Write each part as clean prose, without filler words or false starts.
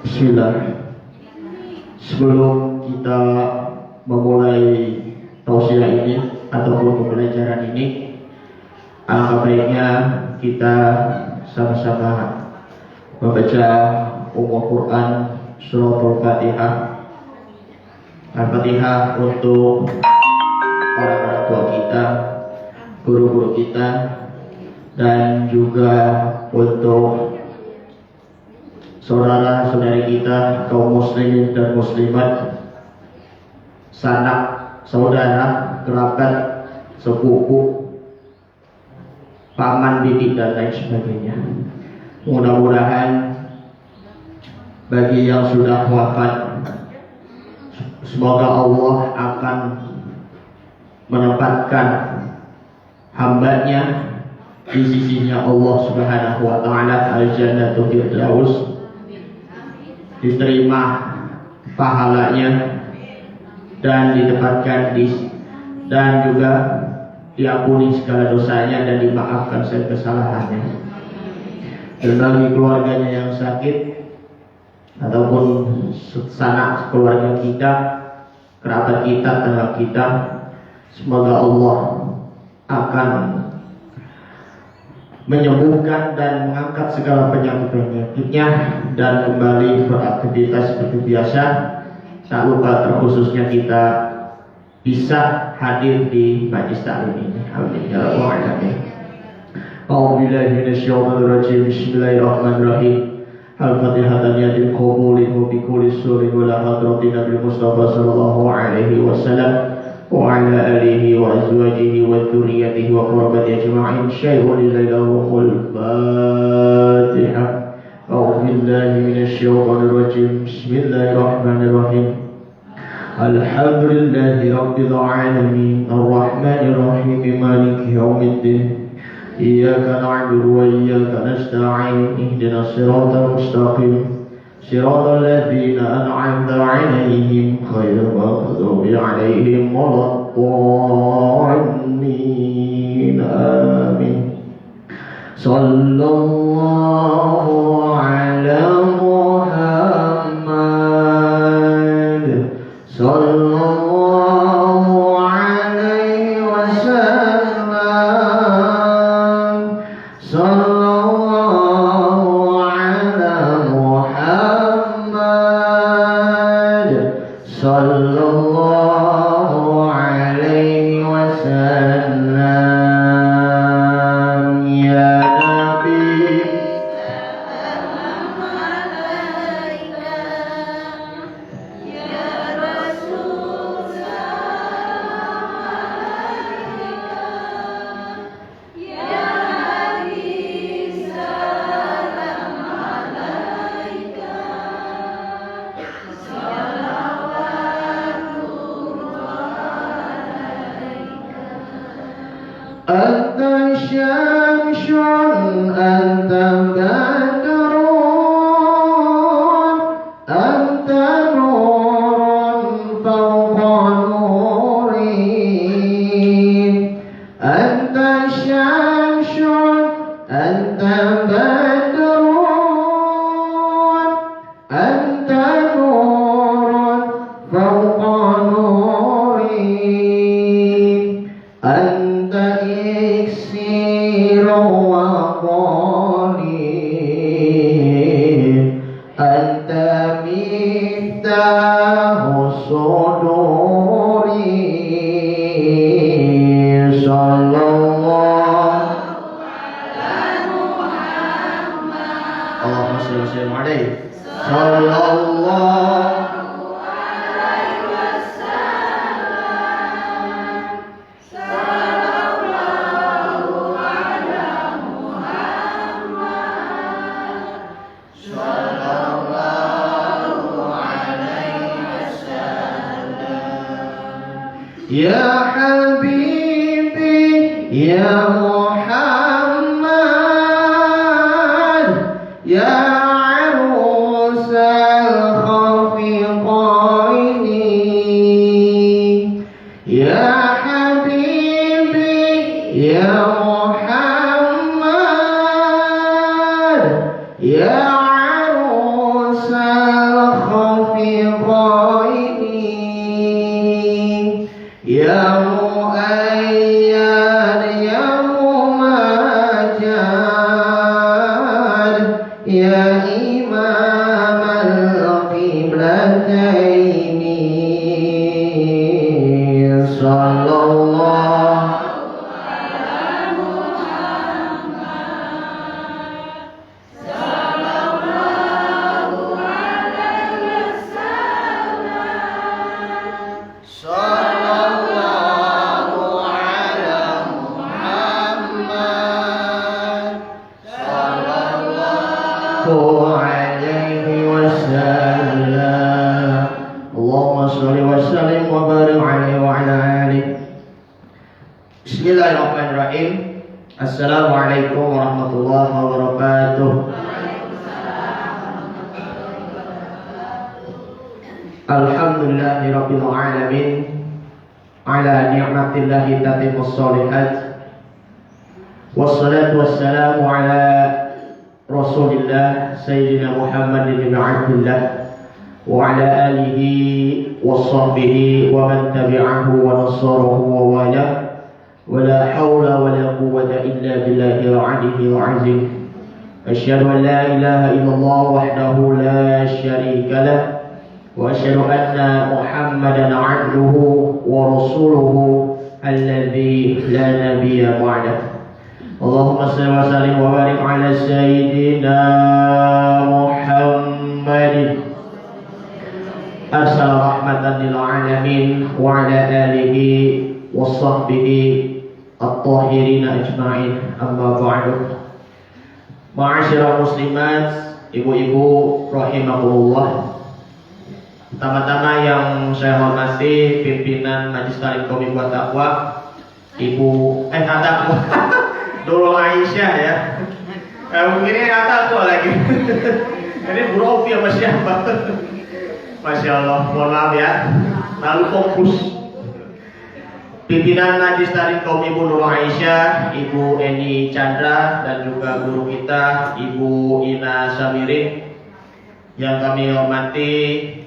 Bismillah. Sebelum kita memulai tausiah ini ataupun pembelajaran ini, alangkah baiknya kita sama-sama membaca Quran surah Al-Fatihah. Al-Fatihah untuk orang-orang tua kita, guru-guru kita, dan juga untuk saudara-saudari kita kaum muslimin dan muslimat, sanak, saudara, kerabat, sepupu, paman, bibi, dan lain sebagainya. Mudah-mudahan bagi yang sudah wafat, semoga Allah akan menempatkan hambanya di sisinya Allah Subhanahu wa Ta'ala, al-Jannatul Firdaus, diterima pahalanya dan ditempatkan dan juga diampuni segala dosanya dan dimaafkan segala kesalahannya. Dan bagi keluarganya yang sakit ataupun sanak keluarga kita, kerabat kita, tetangga kita, semoga Allah akan menyembuhkan dan mengangkat segala penyakit-penyakitnya dan kembali beraktivitas seperti biasa. Tak lupa terkhususnya kita bisa hadir di majlis taklim ini. Amin ya rabbal alamin. A'udzubillahi minasyaitonir rajim. Bismillahirrahmanirrahim. Al-Fatihah taniyatil qabuli wa bi kulli surin wa la hadratin Nabi Mustafa sallallahu alaihi wasallam wa ala alihi wa azwajihi wa dzurriyyatihi wa qurabati ajma'in. Syaikhul lillahi wal Fatihah. A'udzu billahi minasyaitonir rajim. Bismillahirrahmanirrahim. Alhamdulillahi rabbil alamin arrahmanir rahim maliki yaumiddin. Iyyaka na'budu wa iyyaka nasta'in. Ihdinas siratal mustaqim. صراط الذين أنعمت عليهم غير المغضوب عليهم ولا الضالين آمين. صلى الله على محمد صلى الله عليه وسلم صلى sallallahu alaihi wasallam. Ya Nabi, salam alaika. Ya Rasul, salam alaika. Ya Nabi, salam alaika. Anta syamsun, anta badrun, anta nurun fawqa nuri. Anta syamsun, anta badrun, anta nurun fawqa nuri. Anta iksir wa qalil, anta miftahu suduri. Sallallahu ala Muhammad. Allahumma shalli wa sallim alaihi. Sallallahu Ya Habibi, Ya Muhammad, Ya Arwah يا عروس الخفقين يا مؤيد يا ممجد يا إمام القبلتين صلى الله عليه وسلم اللهم صل وسلم وبارك عليه وعلى آله. Bismillahirrahmanirrahim. Assalamualaikum warahmatullahi wabarakatuh. Alhamdulillahirabbil alamin. Ala ni'matillahi tatimmus shalihat. Wassalatu wassalamu ala Rasulillah Sayyidina Muhammad bin Abdullah wa ala alihi wa sahbihi wa man tabi'ahu wa nasarahu wa wala wa la hawla wa la quwwata illa billahi al-'aliyyil 'azim. Asyhadu an la ilaha illallah wahdahu la syarika lah wa asyhadu anna Muhammadan 'abduhu wa rasuluhu alladzi la nabiyya ba'dahu. Allahumma salli wa sallim wa barik ala sayyidina Muhammadin arsala rahmatan lil alamin wa ala alihi wa sahbihi at-tahirin ajma'in, amma ba'du. Ma'asyiral muslimat, ibu-ibu rahimakumullah. Pertama-tama yang saya hormati pimpinan Majelis Taklim Qaumi Buat Taqwa, Ibu kataku Nurul Aisyah ya. Mungkin ini kataku lagi. Ini Bu Rofi apa siapa? Masya Allah, mohon maaf ya. Lalu fokus. Pimpinan Majelis Taklim Qaumi Ibu Nurul Aisyah, Ibu Eni Chandra, dan juga guru kita Ibu Ina Samirin. Yang kami hormati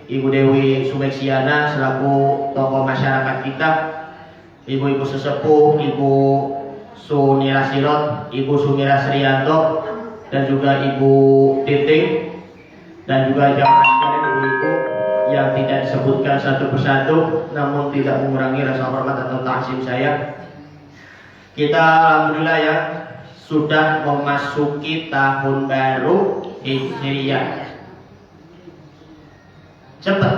Ibu Dewi Sumeksiana selaku tokoh masyarakat kita, ibu-ibu sesepuh, Ibu Sunira Sirot, Ibu Sumira Srianto, dan juga Ibu Titing, dan juga jamaah sekalian ibu-ibu yang tidak disebutkan satu persatu, namun tidak mengurangi rasa hormat atau takzim saya. Kita alhamdulillah ya sudah memasuki tahun baru Hijriyah. Cepat,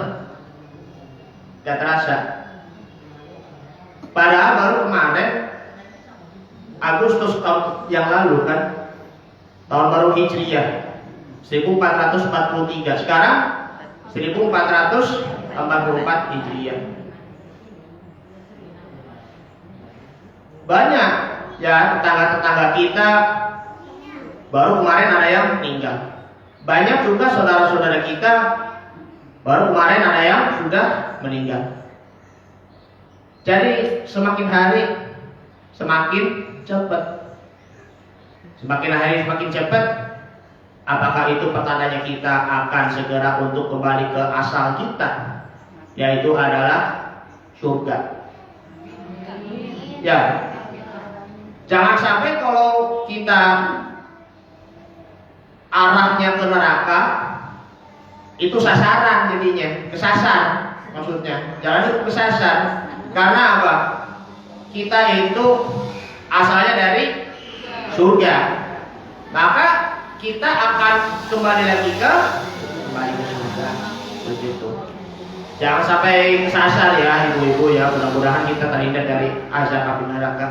gak terasa. Padahal baru kemarin Agustus tahun yang lalu kan, tahun baru Hijriyah 1443. Sekarang 1444 Hijriyah. Banyak ya tetangga-tetangga kita baru kemarin ada yang meninggal. Banyak juga saudara-saudara kita baru kemarin ada yang sudah meninggal. Jadi semakin hari semakin cepat. Semakin hari semakin cepat. Apakah itu pertandanya kita akan segera untuk kembali ke asal kita, yaitu adalah surga. Ya. Jangan sampai kalau kita arahnya ke neraka itu sasaran, jadinya kesasar maksudnya. Jangan itu kesasar. Karena apa? Kita itu asalnya dari surga, maka kita akan kembali lagi ke surga. Begitu. Jangan sampai kesasar ya ibu-ibu ya. Mudah-mudahan kita terhindar dari azab api neraka.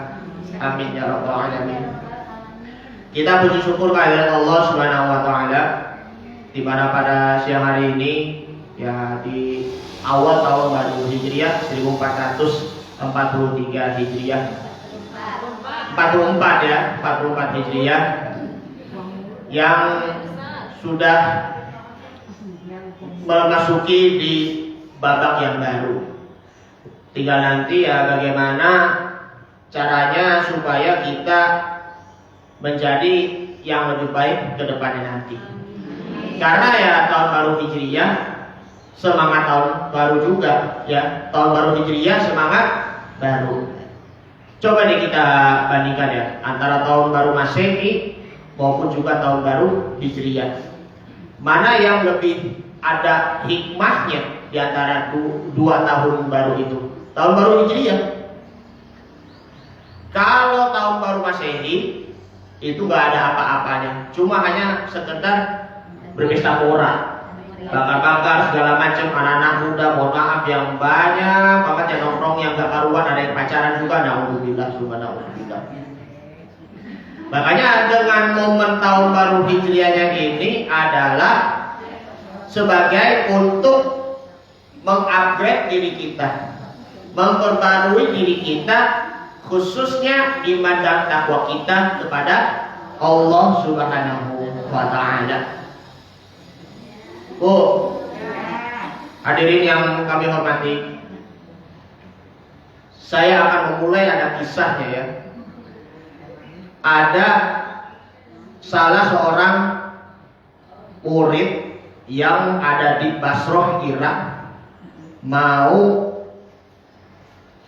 Amin ya rabbal alamin. Kita puji syukur kehadirat Allah Subhanahu wa taala di mana pada siang hari ini ya di awal tahun baru Hijriah 1443 Hijriah 44 ya 44 Hijriah yang sudah memasuki di babak yang baru. Tinggal nanti ya bagaimana caranya supaya kita menjadi yang lebih baik ke depannya nanti. Karena ya tahun baru Hijriyah semangat tahun baru juga ya. Tahun baru Hijriyah semangat baru. Coba deh kita bandingkan ya antara tahun baru Masehi maupun juga tahun baru Hijriyah. Mana yang lebih ada hikmahnya di antara dua tahun baru itu? Tahun baru Hijriyah. Kalau tahun baru Masehi itu gak ada apa-apanya, cuma hanya sekedar berpesta pora, bakar-bakar segala macam, anak-anak muda, mohon maaf yang banyak banget yang nongkrong yang gak karuan, ada yang pacaran juga, naudzubillah, subhanallah. Makanya dengan momen tahun baru Hijriahnya ini adalah sebagai untuk mengupgrade diri kita, memperbarui diri kita, khususnya iman dan takwa kita kepada Allah Subhanahu wa Ta'ala. Hadirin yang kami hormati, saya akan memulai ada kisahnya ya. Ada salah seorang murid yang ada di Basrah, Irak, mau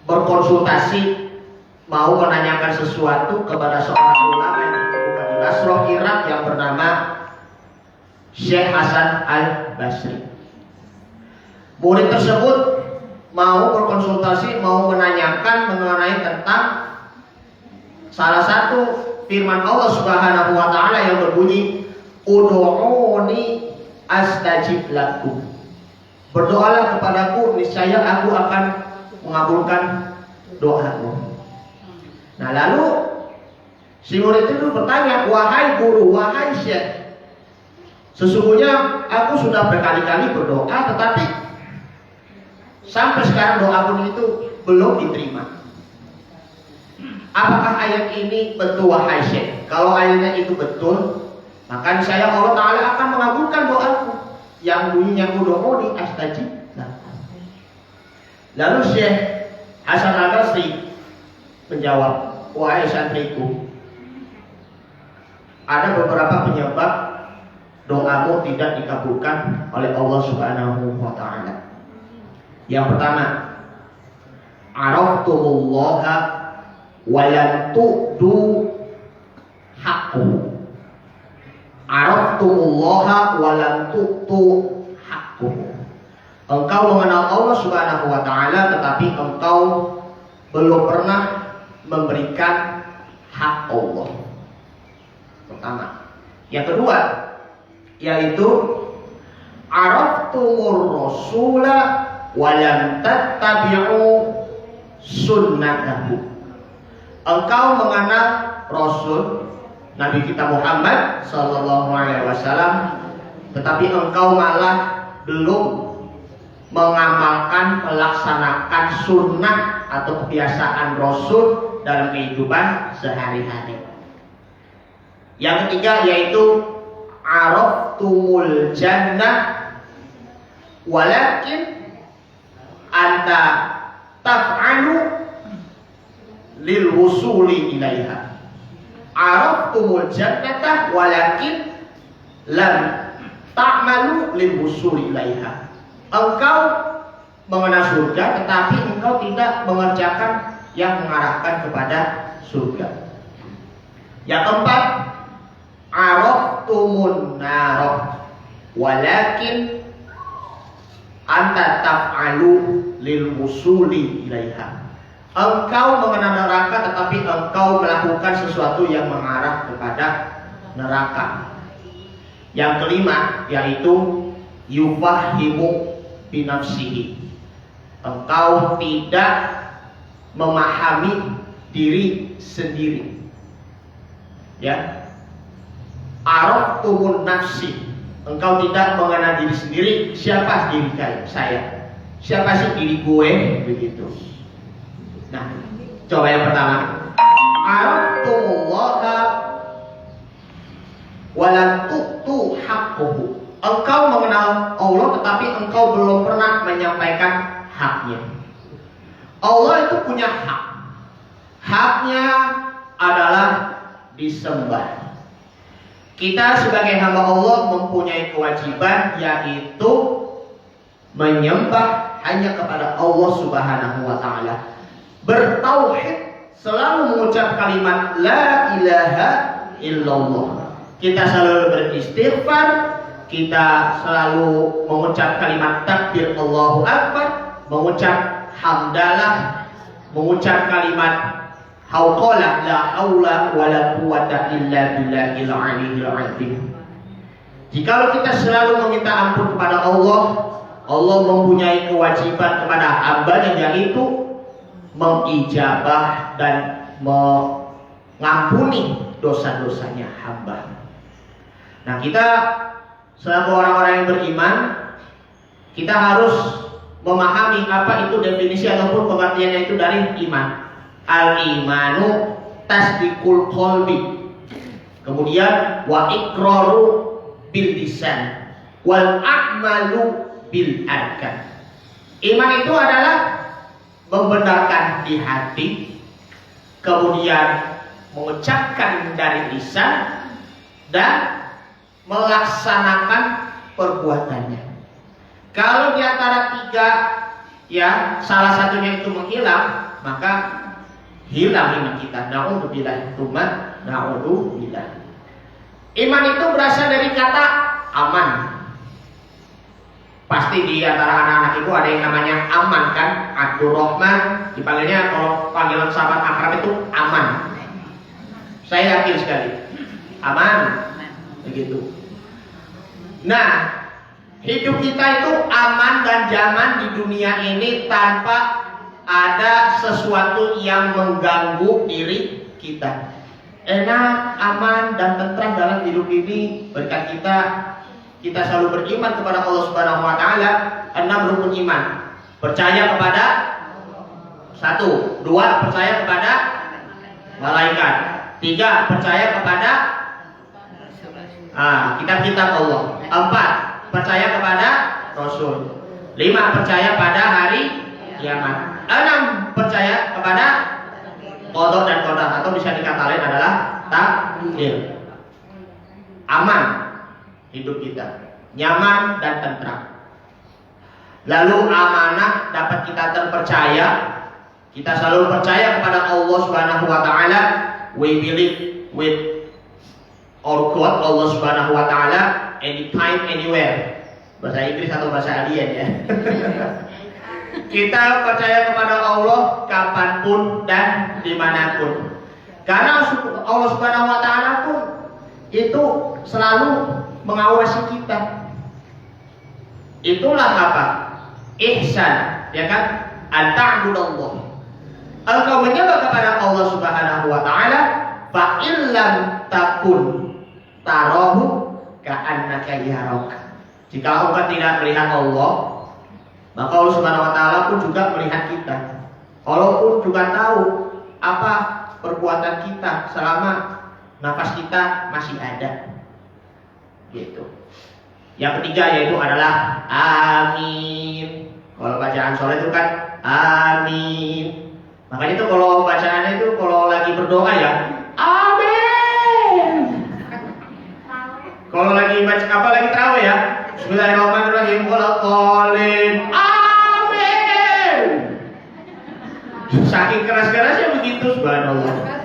berkonsultasi, mau menanyakan sesuatu kepada seorang ulama yang ditemukan di Basrah, Irak yang bernama Syekh Hasan Al-Basri. Murid tersebut mau berkonsultasi, mau menanyakan mengenai tentang salah satu firman Allah Subhanahu wa Ta'ala yang berbunyi, "Ud'uuni astajib lakum." Berdoalah kepadaku, niscaya aku akan mengabulkan doamu. Nah, lalu si murid itu bertanya, "Wahai guru, wahai syekh, sesungguhnya aku sudah berkali-kali berdoa, tetapi sampai sekarang doaku itu belum diterima. Apakah ayat ini betul wahai syekh? Kalau ayatnya itu betul, maka saya Allah Ta'ala akan mengabulkan doaku yang bunyinya ud'uuni astajib lakum." Lalu Syekh Hasan Al-Basri menjawab, "Wahai santriku, ada beberapa penyebab doamu tidak dikabulkan oleh Allah Subhanahu wa Ta'ala. Yang pertama, araftumullaha wa lam tu'tu haqqahu. Araftumullaha wa lam tu'tu haqqahu. Engkau mengenal Allah Subhanahu wa Ta'ala, tetapi engkau belum pernah memberikan hak Allah. Pertama. Yang kedua, yaitu araftumur rasula wa lam tattabi'u sunnatahu. Engkau mengenal Rasul Nabi kita Muhammad sallallahu alaihi wasallam, tetapi engkau malah belum mengamalkan, melaksanakan sunnah atau kebiasaan Rasul dalam kehidupan sehari-hari. Yang ketiga yaitu araftumul jannah walakin anta taf'alu lil wusuli ilaiha. Araftumul jannata walakin lam ta'malu lil wusuli ilaiha. Engkau mengenal surga, tetapi engkau tidak mengerjakan yang mengarahkan kepada surga. Yang keempat, araftumun nar walakin anta taf'alu lil wusuli ilaiha. Engkau mengenal neraka, tetapi engkau melakukan sesuatu yang mengarah kepada neraka. Yang kelima yaitu yufahimu binafsihi. Engkau tidak memahami diri sendiri. Ya. Araftumun nafsi. Engkau tidak mengenal diri sendiri. Siapa diri saya? Siapa sih diri gue? Begitu. Nah, coba yang pertama. Araftumullaha wa lam tu'tu haqqahu. Engkau mengenal Allah, tetapi engkau belum pernah menyampaikan haknya. Allah itu punya hak. Haknya adalah disembah. Kita sebagai hamba Allah mempunyai kewajiban, yaitu menyembah hanya kepada Allah Subhanahu wa Ta'ala, bertauhid, selalu mengucap kalimat la ilaha illallah. Kita selalu beristighfar, kita selalu mengucap kalimat takbir Allahu Akbar, mengucap hamdalah, mengucap kalimat hauqalah la haula wala quwata illa billahil aliyyil azim. Jikalau kita selalu meminta ampun kepada Allah, Allah mempunyai kewajiban kepada hambanya, yaitu mengijabah dan mengampuni dosa-dosanya hamba. Nah, kita selaku orang-orang yang beriman, kita harus memahami apa itu definisi ataupun pengertiannya itu dari iman. Al-imanu tasdiqul qalbi, kemudian wa iqraru bil lisan, wal a'malu bil arkan. Iman itu adalah membenarkan di hati, kemudian mengucapkan dari lisan, dan melaksanakan perbuatannya. Kalau di antara tiga, ya, salah satunya itu menghilang, maka hilang iman kita. Na'udzubillah, na'udzubillah. Iman itu berasal dari kata aman. Pasti di antara anak-anak itu ada yang namanya Aman kan? Abdurrahman, dipanggilnya kalau panggilan sahabat akrab itu Aman. Saya yakin sekali. Aman. Begitu. Nah, hidup kita itu aman dan nyaman di dunia ini tanpa ada sesuatu yang mengganggu diri kita. Enak, aman, dan tentram dalam hidup ini berkat kita selalu beriman kepada Allah Subhanahu wa Ta'ala. 6 rukun iman. Percaya kepada 1, 2 percaya kepada malaikat, 3 percaya kepada kitab-kitab Allah, 4 percaya kepada Rasul, 5 percaya pada hari kiamat, 6 percaya kepada qada dan qadar, atau bisa dikata lain adalah takdir. Aman hidup kita, nyaman dan tentram. Lalu amanah dapat kita terpercaya. Kita selalu percaya kepada Allah Subhanahu wa Ta'ala. We believe with our God, Allah Subhanahu wa Ta'ala, anytime, anywhere. Bahasa Inggris atau bahasa alien ya. Kita percaya kepada Allah kapanpun dan dimanapun. Karena Allah Subhanahu wa Ta'ala pun itu selalu mengawasi kita. Itulah apa? Ihsan, ya kan? An-ta'budallah. Engkau menyembah kepada Allah Subhanahu wa Ta'ala, fa illam takun tarahu ka'annaka yaraka. Jika engkau tidak melihat Allah, maka Allah Subhanahu wa Ta'ala pun juga melihat kita. Allah pun juga tahu apa perbuatan kita selama nafas kita masih ada. Gitu. Yang ketiga yaitu adalah amin. Kalau bacaan sholat itu kan amin. Makanya itu kalau bacaannya itu kalau lagi berdoa ya amin. Kalau lagi baca apa lagi tarawih ya Bismillahirrahmanirrahim walaqalin amin. Saking keras-kerasnya begitu, subhanallah.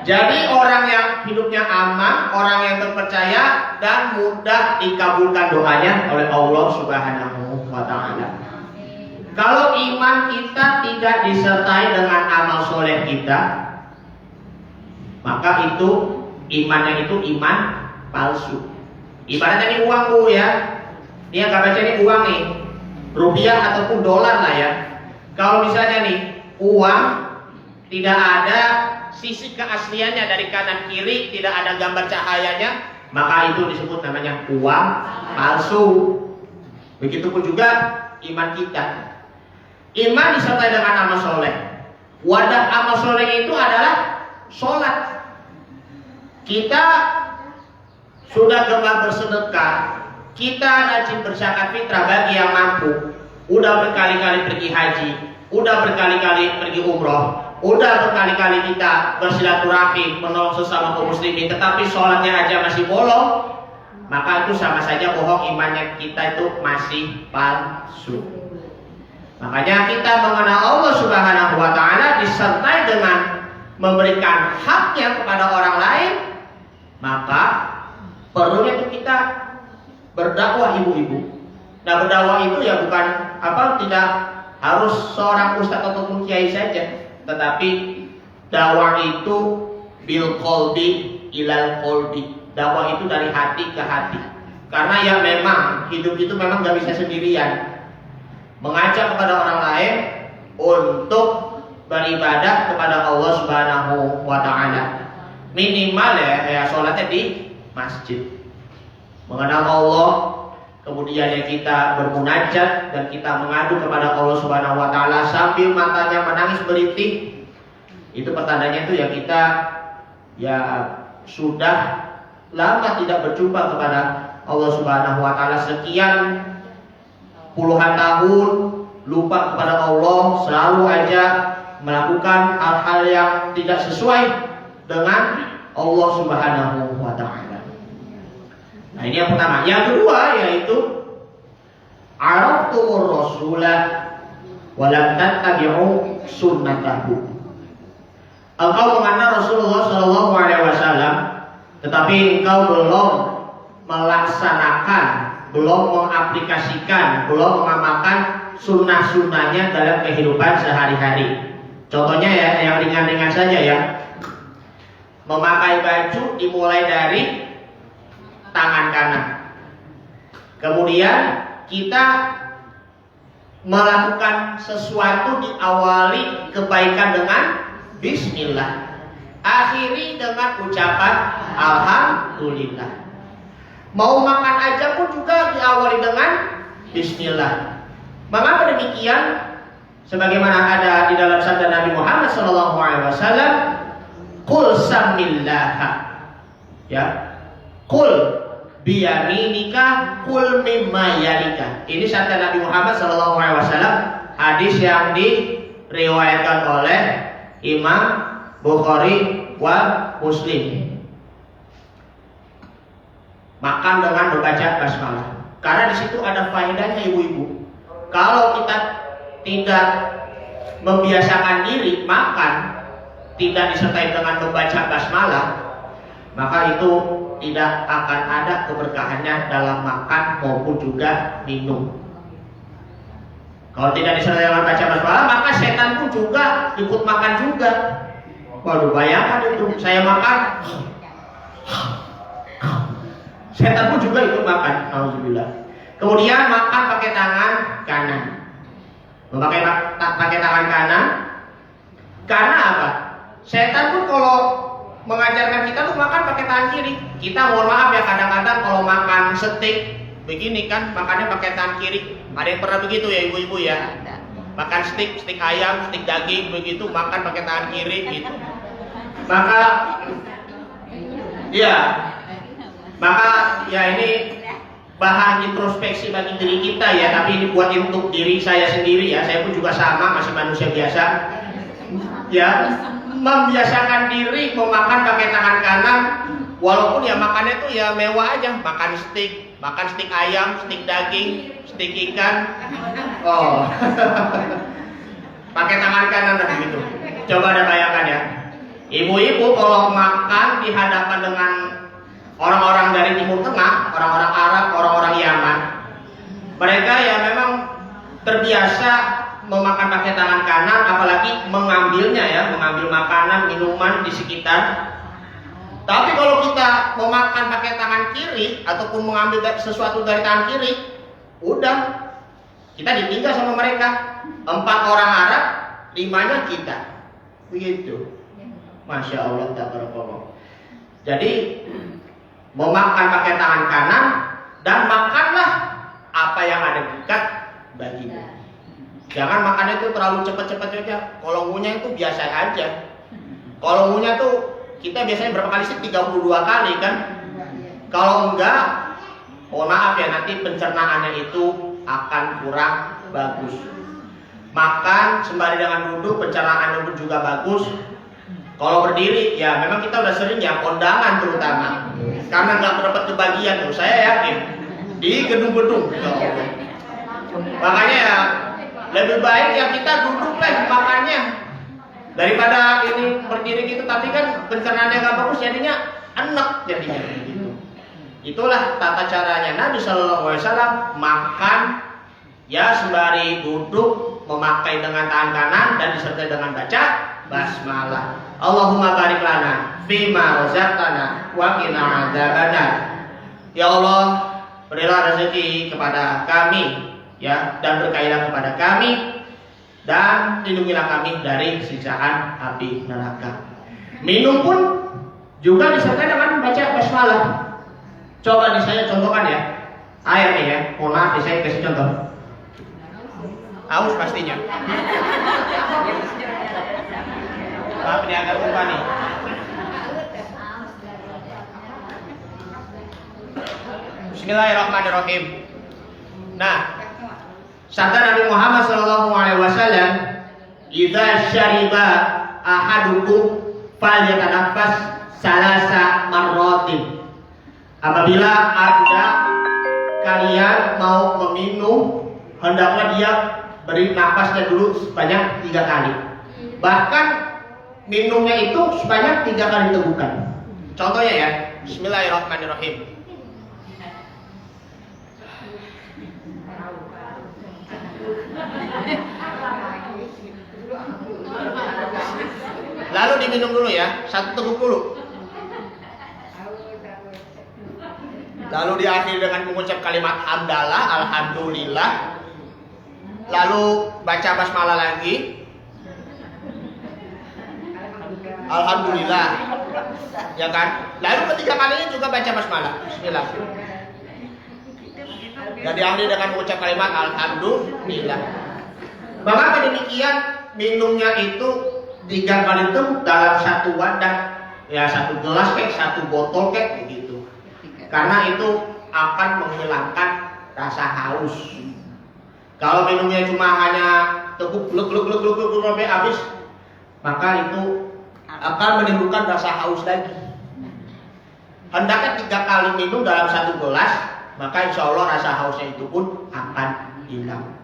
Jadi orang yang hidupnya aman, orang yang terpercaya dan mudah dikabulkan doanya oleh Allah Subhanahu wa Ta'ala. Kalau iman kita tidak disertai dengan amal soleh kita, maka itu imannya itu iman palsu. Ibaratnya ini uang bu ya, ini yang baca ini uang nih, rupiah ataupun dolar lah ya. Kalau misalnya nih uang tidak ada sisi keasliannya dari kanan kiri, tidak ada gambar cahayanya, maka itu disebut namanya uang palsu. Begitupun juga iman kita. Iman disertai dengan amal soleh. Wadah amal soleh itu adalah sholat. Kita sudah gemar bersedekah, kita rajin berzakat fitrah bagi yang mampu, udah berkali-kali pergi haji, udah berkali-kali pergi umroh, Udah berkali-kali kita bersilaturahim menolong sesama kaum muslimin, tetapi sholatnya aja masih bolong, maka itu sama saja bohong, imannya kita itu masih palsu. Makanya kita mengenal Allah Subhanahu wa Ta'ala disertai dengan memberikan haknya kepada orang lain, maka perlunya itu kita berdakwah ibu-ibu. Nah, berdakwah itu ya bukan tidak harus seorang ustaz ataupun kiai saja, tetapi dakwah itu bil qalbi ilal qalbi. Dakwah itu dari hati ke hati. Karena ya memang hidup itu memang gak bisa sendirian. Mengajak kepada orang lain untuk beribadah kepada Allah Subhanahu wa Ta'ala. Minimal ya sholatnya di masjid. Mengenal Allah, kemudian ya kita bermunajat dan kita mengadu kepada Allah Subhanahu wa Ta'ala sambil matanya menangis berintih. Itu pertandanya itu ya kita ya sudah lama tidak berjumpa kepada Allah Subhanahu wa Ta'ala, sekian puluhan tahun lupa kepada Allah, selalu aja melakukan hal-hal yang tidak sesuai dengan Allah Subhanahu wa Ta'ala. Nah, ini yang pertama. Yang kedua yaitu araftumur rasula wa lam tattabi'u sunnatahu. Engkau mengenal Rasulullah sallallahu alaihi wasallam, tetapi engkau belum melaksanakan, belum mengaplikasikan, belum mengamalkan sunnah-sunnahnya dalam kehidupan sehari-hari. Contohnya ya yang ringan-ringan saja ya. Memakai baju dimulai dari tangan kanan. Kemudian kita melakukan sesuatu diawali kebaikan dengan bismillah. Akhiri dengan ucapan alhamdulillah. Mau makan aja pun juga diawali dengan bismillah. Mengapa demikian? Sebagaimana ada di dalam sabda Nabi Muhammad SAW, Qul samillah. Ya. Qul biyaminika, qul mimma yalika. Ini sabda Nabi Muhammad SAW, hadis yang diriwayatkan oleh Imam Bukhari wa Muslim. Makan dengan membaca basmalah. Karena di situ ada faedahnya ibu-ibu. Kalau kita tidak membiasakan diri makan tidak disertai dengan membaca basmalah, maka itu tidak akan ada keberkahannya dalam makan maupun juga minum. Kalau tidak disertai dengan baca basmalah, maka setan pun juga ikut makan juga. Waduh, bayangkan itu, saya makan, setan pun juga ikut makan. Alhamdulillah. Kemudian makan pakai tangan kanan. Memakai pakai tangan kanan. Karena apa? Setan pun kalau mengajarkan kita tuh makan pakai tangan kiri. Kita mohon maaf ya, kadang-kadang kalau makan steak begini kan makannya pakai tangan kiri. Ada yang pernah begitu ya ibu-ibu ya? Makan steak ayam, steak daging begitu makan pakai tangan kiri gitu. Maka ya ini bahan introspeksi bagi diri kita ya, tapi ini buat untuk diri saya sendiri ya. Saya pun juga sama, masih manusia biasa. Ya, membiasakan diri memakan pakai tangan kanan, walaupun ya makannya tuh ya mewah aja, makan steak ayam, steak daging, steak ikan. Oh. Pakai tangan kanan lah gitu. Coba ada bayangkan ya. Ibu-ibu kalau makan di hadapan dengan orang-orang dari Timur Tengah, orang-orang Arab, orang-orang Yaman, mereka ya memang terbiasa memakan pakai tangan kanan, apalagi mengambilnya ya, mengambil makanan, minuman di sekitar. Tapi kalau kita memakan pakai tangan kiri ataupun mengambil sesuatu dari tangan kiri, udah kita ditinggal sama mereka. 4 orang Arab, 5-nya kita. Begitu. Masya Allah, tabarakallah. Jadi memakan pakai tangan kanan dan makanlah apa yang ada dekat bagimu. Jangan makannya itu terlalu cepat-cepat aja. Kalau ngunyah itu biasa aja. Kalau ngunyah tuh kita biasanya berapa kali sih? 32 kali kan? Kalau enggak, mohon maaf ya, nanti pencernaannya itu akan kurang bagus. Makan sembari dengan duduk, pencernaan pun juga bagus. Kalau berdiri, ya memang kita udah sering ya kondangan terutama, karena nggak dapat kebagian tuh. Saya yakin di gedung-gedung. Makanya ya lebih baik ya kita duduk lah makannya daripada ini berdiri gitu. Tapi kan pencernaannya nggak bagus, jadinya enak jadinya gitu. Itulah tata caranya Nabi Shallallahu Alaihi Wasallam makan ya sembari duduk, memakai dengan tangan kanan dan disertai dengan baca basmalah. Allahumma barik lana fima razaqtana wa qina adzabannar. Ya Allah, berilah rezeki kepada kami ya, dan berkailah kepada kami, dan lindungilah kami dari siksaan api neraka. Minum pun juga disertai dengan baca basmalah. Coba nih saya contohkan ya. Air nih ya. Mohon maaf nih saya kasih contoh. Aus pastinya. Maaf ini agak lupa nih. Bismillahirrahmanirrahim. Nah, sabda Nabi Muhammad SAW, "Idza syariba ahadukum falyatanaffas salasa marratin." Apabila ada kalian mau meminum, hendaklah dia beri nafasnya dulu sebanyak 3 kali. Bahkan minumnya itu sebanyak 3 kali tegukan. Contohnya ya, Bismillahirrahmanirrahim. Lalu diminum dulu ya, 1 teguk dulu. Lalu diakhiri dengan mengucap kalimat hamdalah, alhamdulillah. Lalu baca basmalah lagi. Alhamdulillah. Ya kan? Lalu ketiga kalinya juga baca basmalah. Bismillah. Dan diakhiri dengan mengucap kalimat alhamdulillah. Maka demikian minumnya itu 3 kali itu dalam 1 wadah. Ya 1 gelas kayak 1 botol kayak begitu. Karena itu akan menghilangkan rasa haus. Kalau minumnya cuma hanya teguk gluk sampai habis, maka itu akan menimbulkan rasa haus lagi. Hendaknya 3 kali minum dalam 1 gelas, maka insya Allah rasa hausnya itu pun akan hilang.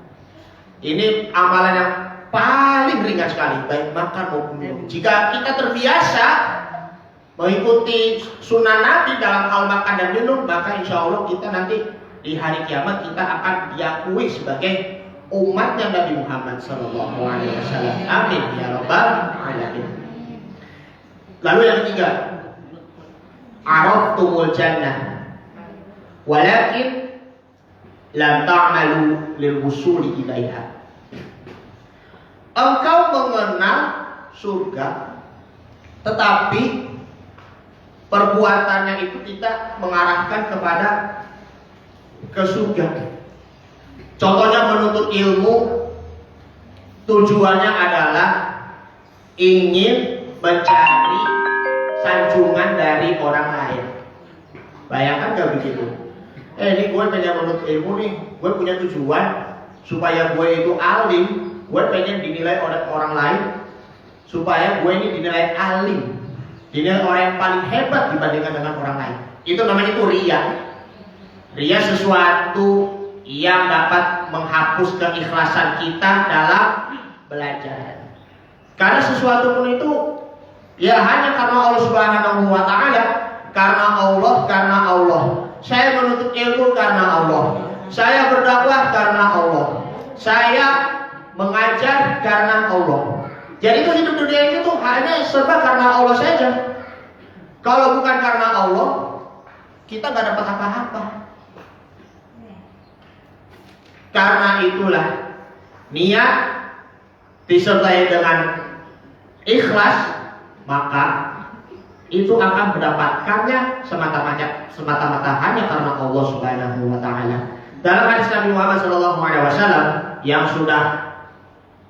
Ini amalan yang paling ringan sekali, baik makan maupun minum. Jika kita terbiasa mengikuti sunnah Nabi dalam hal makan dan minum, maka insya Allah kita nanti di hari kiamat kita akan diakui sebagai umatnya Nabi Muhammad Sallallahu Alaihi Wasallam. Amin ya Rabbal Alamin. Lalu yang ketiga, araftumul jannah, walakin lam ta'malu lil wusuli ilaiha. Engkau mengenal surga, tetapi perbuatannya itu tidak mengarahkan kepada ke surga. Contohnya menuntut ilmu, tujuannya adalah ingin mencari sanjungan dari orang lain. Bayangkan gak begitu? Ini gue pengen menuntut ilmu nih, gue punya tujuan supaya gue itu alim, gue pengen dinilai oleh orang lain, supaya gue ini dinilai alim, dinilai orang yang paling hebat dibandingkan dengan orang lain. Itu namanya itu riya. Riya sesuatu yang dapat menghapus keikhlasan kita dalam belajar. Karena sesuatu pun itu ya hanya karena Allah Subhanahu wa taala, karena Allah. Saya menuntut ilmu karena Allah. Saya berdakwah karena Allah. Saya mengajar karena Allah. Jadi itu hidup dunia ini tuh hanya serba karena Allah saja. Kalau bukan karena Allah, kita gak dapat apa-apa. Karena itulah niat disertai dengan ikhlas, maka itu akan mendapatkannya semata-mata hanya karena Allah Subhanahu wa taala. Dalam hadis Nabi Muhammad SAW yang sudah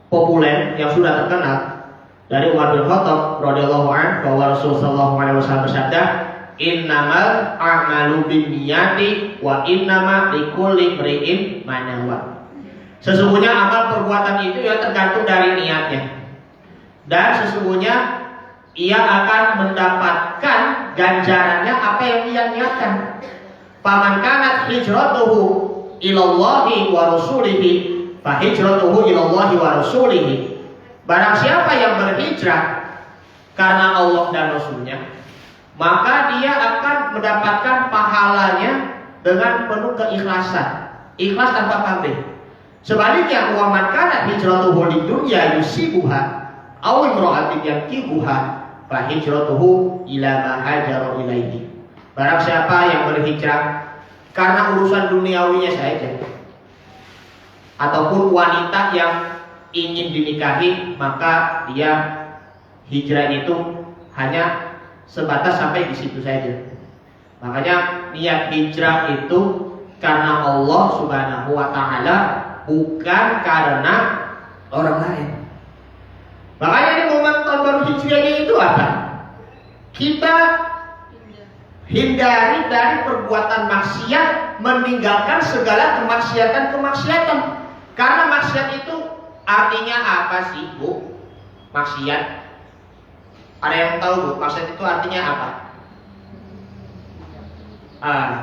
populer, yang sudah terkenal dari Umar bin Khattab radhiyallahu anhu, bahwa Rasulullah SAW bersabda, "Innamal a'malu binniyati wa innama likulli imri'in ma nawa." Sesungguhnya amal perbuatan itu ya tergantung dari niatnya. Dan sesungguhnya ia akan mendapatkan ganjarannya apa yang ia niatkan. Faman kanat hijratuhu ilallahi wa rasulihi fa hijratuhu ilallahi wa rasulihi. Barang siapa yang berhijrah karena Allah dan Rasulnya, maka dia akan mendapatkan pahalanya dengan penuh keikhlasan, ikhlas tanpa pamrih. Sebaliknya, wa man kanat hijratuhu lidunya yusibuha aw imra'atin yankihuha fa hijratuhu ila ma hajara ilaihi. Barang siapa yang berhijrah karena urusan duniawinya saja ataupun wanita yang ingin dinikahi, maka dia hijrah itu hanya sebatas sampai di situ saja. Makanya niat hijrah itu karena Allah Subhanahu wa taala, bukan karena orang lain. Makanya di momen tahun baru hijriahnya itu apa? Kita hindari dari perbuatan maksiat, meninggalkan segala kemaksiatan. Karena maksiat itu artinya apa sih, Bu? Maksiat. Ada yang tahu, Bu? Maksiat itu artinya apa?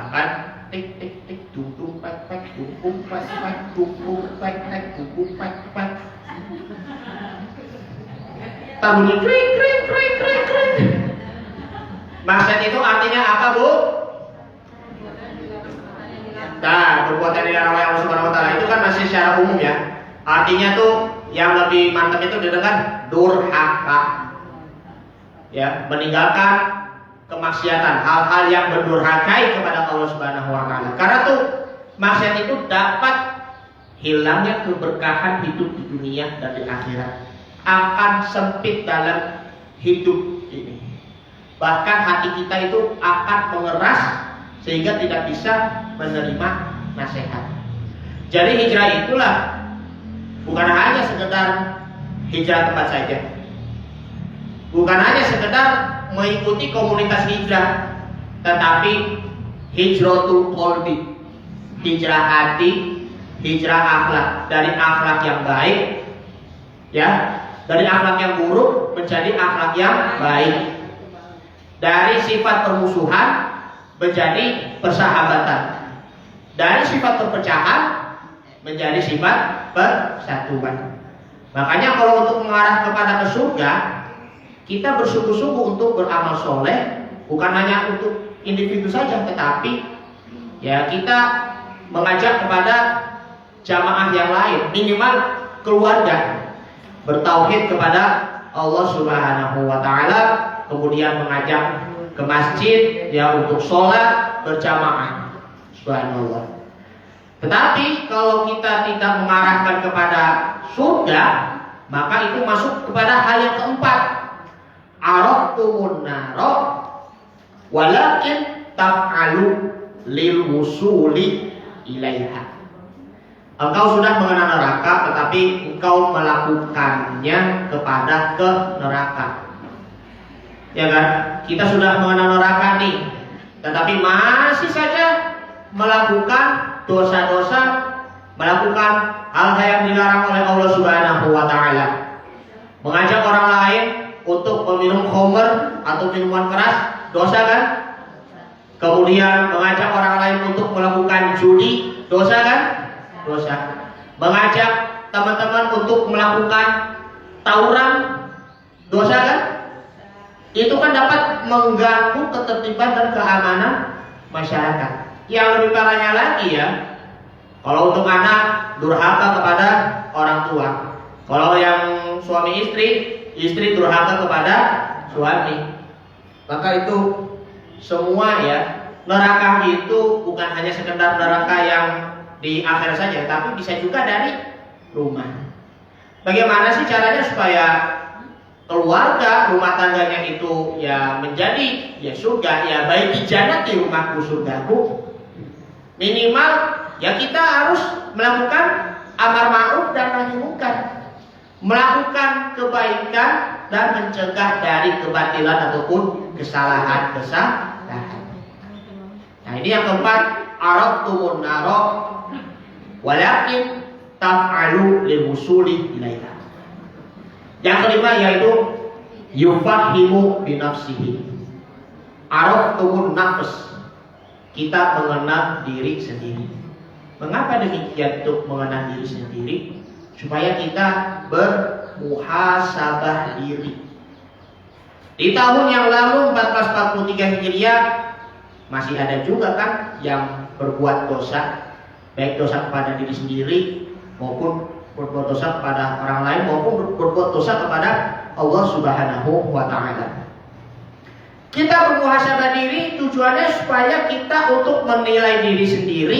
Kan tik tik tik duduk pek pek duduk pek pek duduk pek pek duduk pek pek. Bunyi krik krik krik krik krik. Maksiat itu artinya apa, Bu? Nah, perbuatan dilarang oleh Allah Subhanahu wa taala itu kan masih secara umum ya. Artinya tuh yang lebih mantap itu didengar durhaka. Ya, meninggalkan kemaksiatan, hal-hal yang berdurhakai kepada Allah Subhanahu wa taala. Karena tuh maksiat itu dapat hilangnya keberkahan hidup di dunia dan di akhirat. Akan sempit dalam hidup ini. Bahkan hati kita itu akan mengeras sehingga tidak bisa menerima nasihat. Jadi hijrah itulah bukan hanya sekedar hijrah tempat saja, bukan hanya sekedar mengikuti komunitas hijrah, tetapi hijratul qalbi, hijrah hati, hijrah akhlak, dari akhlak yang baik, ya, dari akhlak yang buruk menjadi akhlak yang baik, dari sifat permusuhan menjadi persahabatan, dari sifat perpecahan menjadi sifat persatuan. Makanya kalau untuk mengarah kepada ke surga, kita bersungguh-sungguh untuk beramal soleh, bukan hanya untuk individu saja, tetapi ya kita mengajak kepada jamaah yang lain, minimal keluarga, bertauhid kepada Allah Subhanahu wa taala, kemudian mengajak ke masjid ya untuk sholat berjamaah. Subhanallah. Tetapi kalau kita tidak mengarahkan kepada surga, maka itu masuk kepada hal yang keempat. Araftumun naro walakin taf'alu lil wusuli ilaiha. Engkau sudah mengenal neraka, tetapi engkau melakukannya kepada ke neraka. Ya kan? Kita sudah mengenal neraka nih, tetapi masih saja melakukan dosa-dosa, melakukan hal-hal yang dilarang oleh Allah Subhanahu wa taala. Mengajak orang lain untuk meminum khamr atau minuman keras, dosa kan? Kemudian mengajak orang lain untuk melakukan judi, dosa kan? Dosa. Mengajak teman-teman untuk melakukan tawuran, dosa kan? Itu kan dapat mengganggu ketertiban dan keamanan masyarakat. Yang lebih parahnya lagi ya, kalau untuk anak durhaka kepada orang tua. Kalau yang suami istri durhaka kepada suami. Maka itu semua ya, neraka itu bukan hanya sekedar neraka yang di akhirat saja, tapi bisa juga dari rumah. Bagaimana sih caranya supaya keluarga, rumah tangganya itu ya menjadi ya surga, ya baik di jannati rumahku surgaku. Minimal ya kita harus melakukan amar ma'ruf dan nahi munkar, melakukan kebaikan dan mencegah dari kebatilan ataupun kesalahan. Nah ini yang keempat, araftumun naro walakin taf'alu lil wusuli ilaiha. Yang kelima yaitu yufahimu bi nafsihi. Araftumun nafs. Kita mengenal diri sendiri. Mengapa demikian untuk mengenal diri sendiri? Supaya kita bermuhasabah diri. Di tahun yang lalu 1443 Hijriah masih ada juga kan yang berbuat dosa, baik dosa kepada diri sendiri maupun berbuat dosa kepada orang lain maupun berbuat dosa kepada Allah Subhanahu wa taala. Kita bermuhasabah diri tujuannya supaya kita untuk menilai diri sendiri.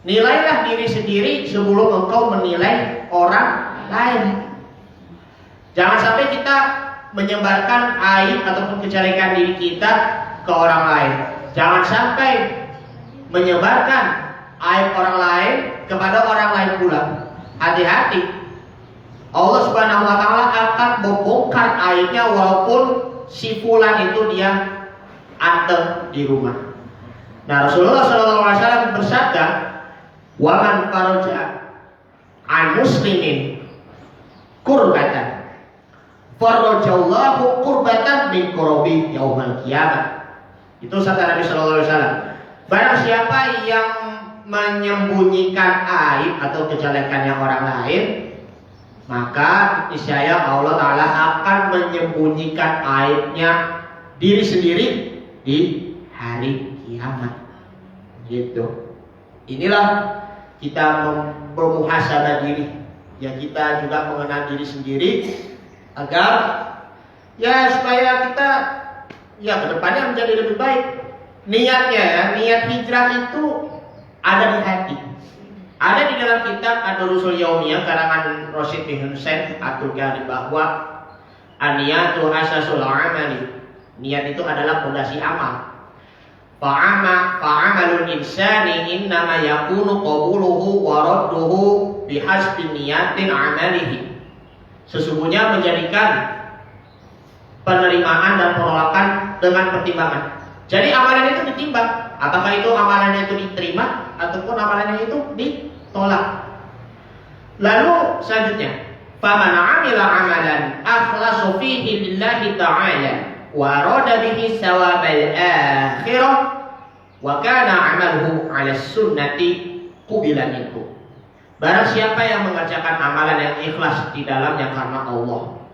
Nilailah diri sendiri sebelum engkau menilai orang lain. Jangan sampai kita menyebarkan aib ataupun kejelekan diri kita ke orang lain. Jangan sampai menyebarkan aib orang lain kepada orang lain pula. Hati-hati. Allah Subhanahu wa taala akan membongkar aibnya walaupun si fulan itu dia anteng di rumah. Nah, Rasulullah SAW bersabda, "Wa man faraja an muslimin kurbatan farajallahu kurbatan min kurabi yaumal qiyamah." Itu sabda Nabi SAW. Barang siapa yang menyembunyikan aib atau kejelekannya orang lain, maka niscaya Allah Ta'ala akan menyembunyikan aibnya diri sendiri di hari kiamat. Gitu. Inilah kita bermuhasabah diri. Ya, kita juga mengenal diri sendiri agar ya supaya kita ya kedepannya menjadi lebih baik. Niatnya ya, niat hijrah itu ada di hati. Ada di dalam kitab Ad-Durusul Yaumiyah karangan Rasyid bin Hussein Abdul Ghani bahwa an-niyatu asasul amali. Niat itu adalah fondasi amal. Fa'amalul insani innama yakunu qabuluhu wa radduhu bihasbi niyatin amalihi. Sesungguhnya menjadikan penerimaan dan penolakan dengan pertimbangan. Jadi amalan itu ditimbang, apakah itu amalannya itu diterima ataupun amalannya itu ditolak. Lalu selanjutnya, faman 'amila 'amalan akhlasa fihi lillahi ta'ala wa rada bihi sawabal akhirah wa kana 'amaluhu 'ala sunnati qubila minhu. Barang siapa yang mengerjakan amalan yang ikhlas di dalamnya karena Allah,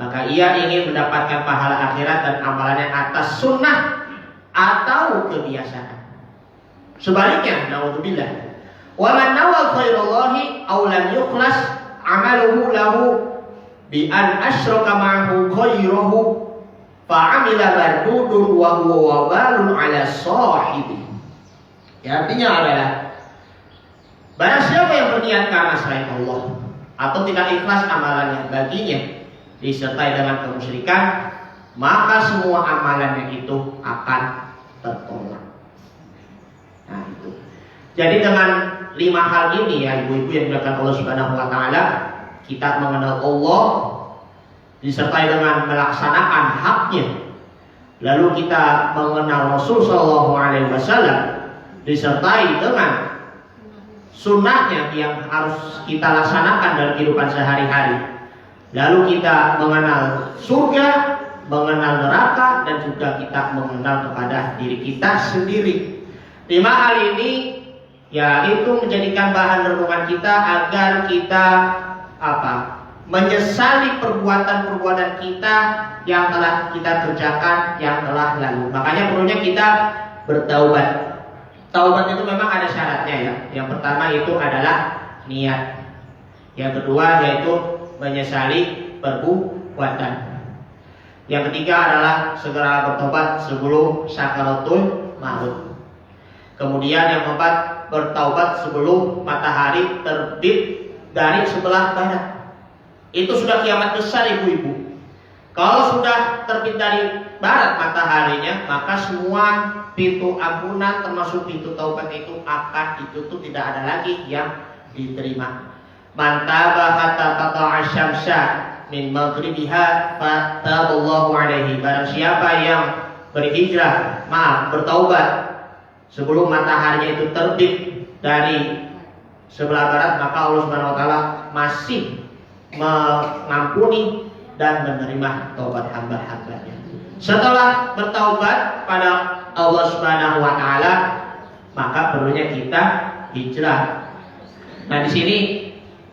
maka ia ingin mendapatkan pahala akhirat dan amalannya atas sunnah atau kebiasaan. Sebaliknya, naudzubillah, wa man nawa khairallahi aw lam yukhlas amaluhu lahu bi an asyraka ma'ahu khairahu fa 'amila mardudun wa huwa wabalun 'ala sahibi. Ya, artinya adalah barang siapa yang berniat karena selain Allah atau tidak ikhlas amalannya baginya disertai dengan kemusyrikan, maka semua amalannya itu akan tertolak. Nah, itu. Jadi dengan 5 hal ini ya ibu-ibu yang dimuliakan Allah Subhanahu wa taala, kita mengenal Allah disertai dengan melaksanakan haknya. Lalu kita mengenal Rasul sallallahu alaihi wasallam disertai dengan sunnahnya yang harus kita laksanakan dalam kehidupan sehari-hari. Lalu kita mengenal surga, mengenal neraka, dan juga kita mengenal kepada diri kita sendiri. 5 hal ini ya itu menjadikan bahan renungan kita agar kita menyesali perbuatan-perbuatan kita yang telah kita kerjakan yang telah lalu. Makanya perlunya kita bertaubat. Taubat itu memang ada syaratnya ya. Yang pertama itu adalah niat. Yang kedua yaitu menyesali perbuatan. Yang ketiga adalah segera bertobat sebelum sakaratul maut. Kemudian yang keempat, bertaubat sebelum matahari terbit dari sebelah barat. Itu sudah kiamat besar ibu-ibu. Kalau sudah terbit dari barat mataharinya, maka semua pintu ampunan termasuk pintu taubat itu akan ditutup, tidak ada lagi yang diterima. Mantaba hatta tata'a syamsa min maghribiha fataballahu alaihi. Barang siapa yang bertaubat sebelum mataharinya itu terbit dari sebelah barat, maka Allah Subhanahu wa taala masih mengampuni dan menerima taubat hamba-hambanya. Setelah bertaubat pada Allah Subhanahu wa taala, maka perlunya kita hijrah. Nah, di sini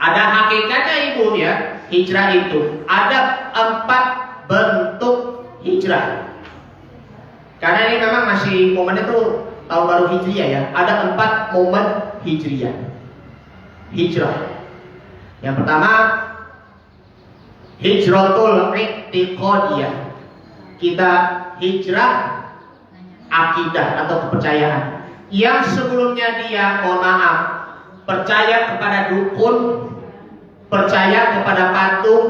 ada hakikatnya Ibu ya. Hijrah itu ada 4 bentuk hijrah. Karena ini memang masih momennya tuh tahun baru Hijriah ya. Ada 4 momen Hijriah. Hijrah. Yang pertama, hijratul i'tiqadiyah. Kita hijrah akidah atau kepercayaan. Yang sebelumnya dia, mohon maaf, percaya kepada dukun, percaya kepada patung.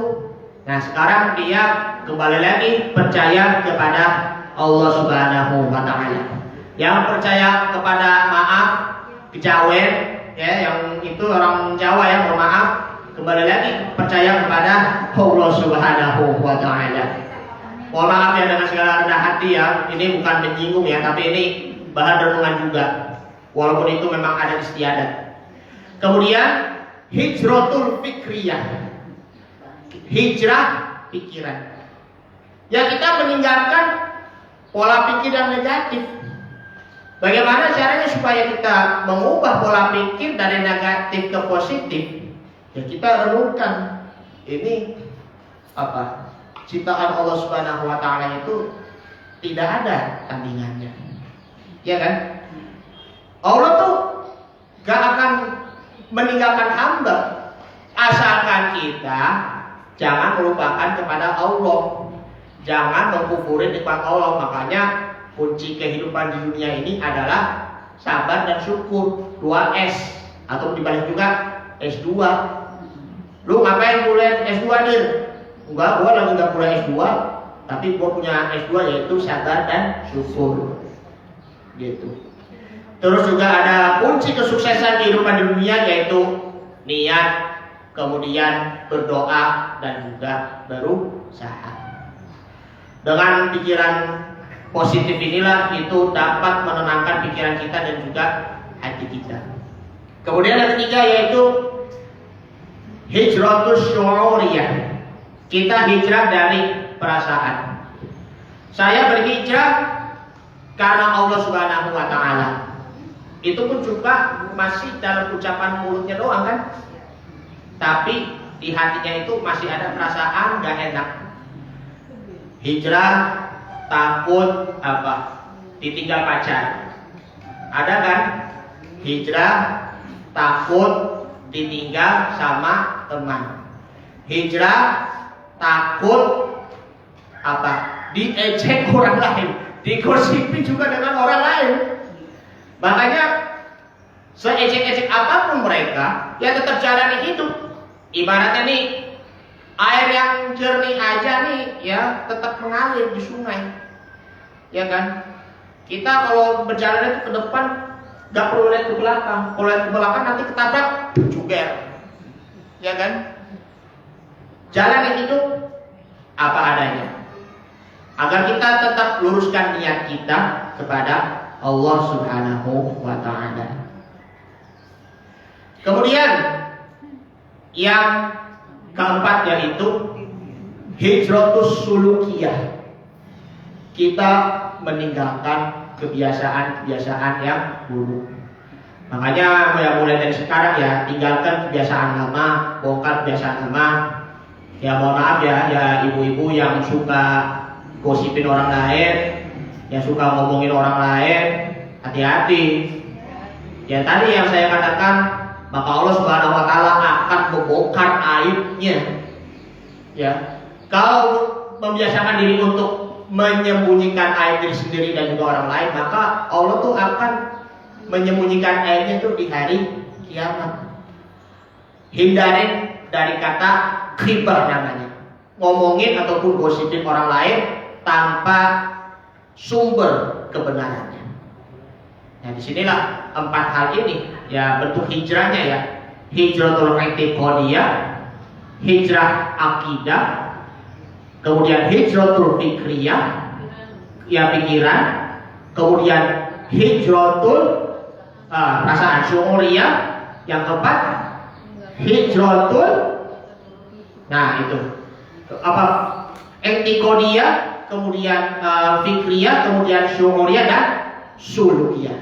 Nah, sekarang dia kembali lagi percaya kepada Allah Subhanahu wa taala. Yang percaya kepada maaf, kejawen ya, yang itu orang Jawa ya, mohon maaf, kembali lagi percaya kepada Allah Subhanahu wa taala. Mohon maaf ya dengan segala rendah hati ya, ini bukan menyinggung ya, tapi ini bahan renungan juga. Walaupun itu memang ada istiadat. Kemudian hijratul fikriyah. Hijrah pikiran. Ya, kita meninggalkan pola pikir yang negatif. Bagaimana caranya supaya kita mengubah pola pikir dari negatif ke positif? Ya, kita renungkan. Ini apa? Ciptaan Allah Subhanahu wa taala itu tidak ada tandingannya. Ya kan? Allah tuh gak akan meninggalkan hamba asalkan kita jangan melupakan kepada Allah, jangan mengkufuri nikmat Allah. Makanya kunci kehidupan di dunia ini adalah sabar dan syukur. 2S atau dibalik juga S2. Lu ngapain kuliah S2 Dir? Enggak, gua lagi nggak kuliah S2, tapi gua punya S2 yaitu sabar dan syukur. Gitu. Terus juga ada kunci kesuksesan kehidupan di dunia yaitu niat, kemudian berdoa dan juga berusaha. Dengan pikiran positif inilah itu dapat menenangkan pikiran kita dan juga hati kita. Kemudian yang ketiga yaitu hijratus syu'uriyah. Kita hijrah dari perasaan. Saya berhijrah karena Allah Subhanahu wa taala. Itu pun juga masih dalam ucapan mulutnya doang kan? Tapi di hatinya itu masih ada perasaan gak enak. Hijrah takut apa? Ditinggal pacar. Ada kan? Hijrah takut ditinggal sama teman. Hijrah takut apa? Diejek orang lain, digosipi juga dengan orang lain. Makanya seejek-ejek apapun mereka, ya tetap jalani hidup. Ibaratnya nih, air yang jernih aja nih, ya tetap mengalir di sungai, ya kan? Kita kalau berjalan itu ke depan, gak perlu lihat ke belakang. Kalau lihat ke belakang nanti ketabrak, juger, ya kan? Jalani hidup apa adanya, agar kita tetap luruskan niat kita kepada Allah Subhanahu wa taala. Kemudian yang keempat yaitu hijratus sulukiyah. Kita meninggalkan kebiasaan-kebiasaan yang buruk. Makanya mulai dari sekarang ya, tinggalkan kebiasaan lama, bongkar kebiasaan lama. Ya mohon maaf ya ibu-ibu yang suka gosipin orang lain, yang suka ngomongin orang lain, hati-hati. Ya tadi yang saya katakan, maka Allah Subhanahu wa taala akan membongkar aibnya. Ya, kalau membiasakan diri untuk menyembunyikan aib diri sendiri dan juga orang lain, maka Allah tuh akan menyembunyikan aibnya tuh di hari kiamat. Hindarin dari kata ghibah namanya, ngomongin ataupun gosipin orang lain tanpa sumber kebenarannya. Nah, disinilah 4 hal ini ya bentuk hijrahnya ya. Hijratul i'tiqadiyah, hijrah akidah, kemudian hijratul fikriyah, ya pikiran, kemudian hijratul perasaan syu'uriyah, Yang keempat, hijratun. Nah itu apa? Entikodiyah, kemudian fikriyah, kemudian syuuriyah dan sulukiyah,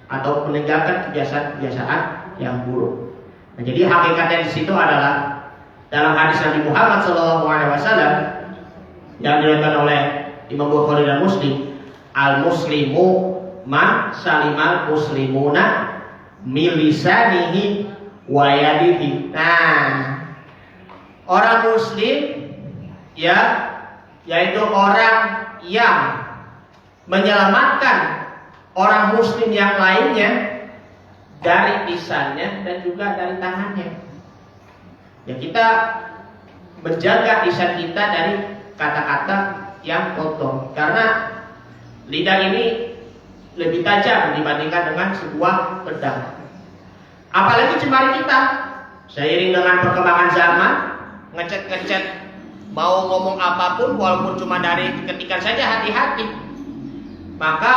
atau meninggalkan kebiasaan-kebiasaan yang buruk. Nah, jadi hakikatnya di situ adalah dalam hadis Nabi Muhammad SAW yang diriwayatkan oleh Imam Bukhari dan Muslim, al-muslimu man salimal muslimuna min lisanihi wa yadihi. Nah, orang muslim ya, yaitu orang yang menyelamatkan orang muslim yang lainnya dari lisannya dan juga dari tangannya. Ya, kita menjaga lisan kita dari kata-kata yang kotor, karena lidah ini lebih tajam dibandingkan dengan sebuah pedang. Apalagi jemari kita, seiring dengan perkembangan zaman, ngecet mau ngomong apapun walaupun cuma dari ketikan saja, hati-hati. Maka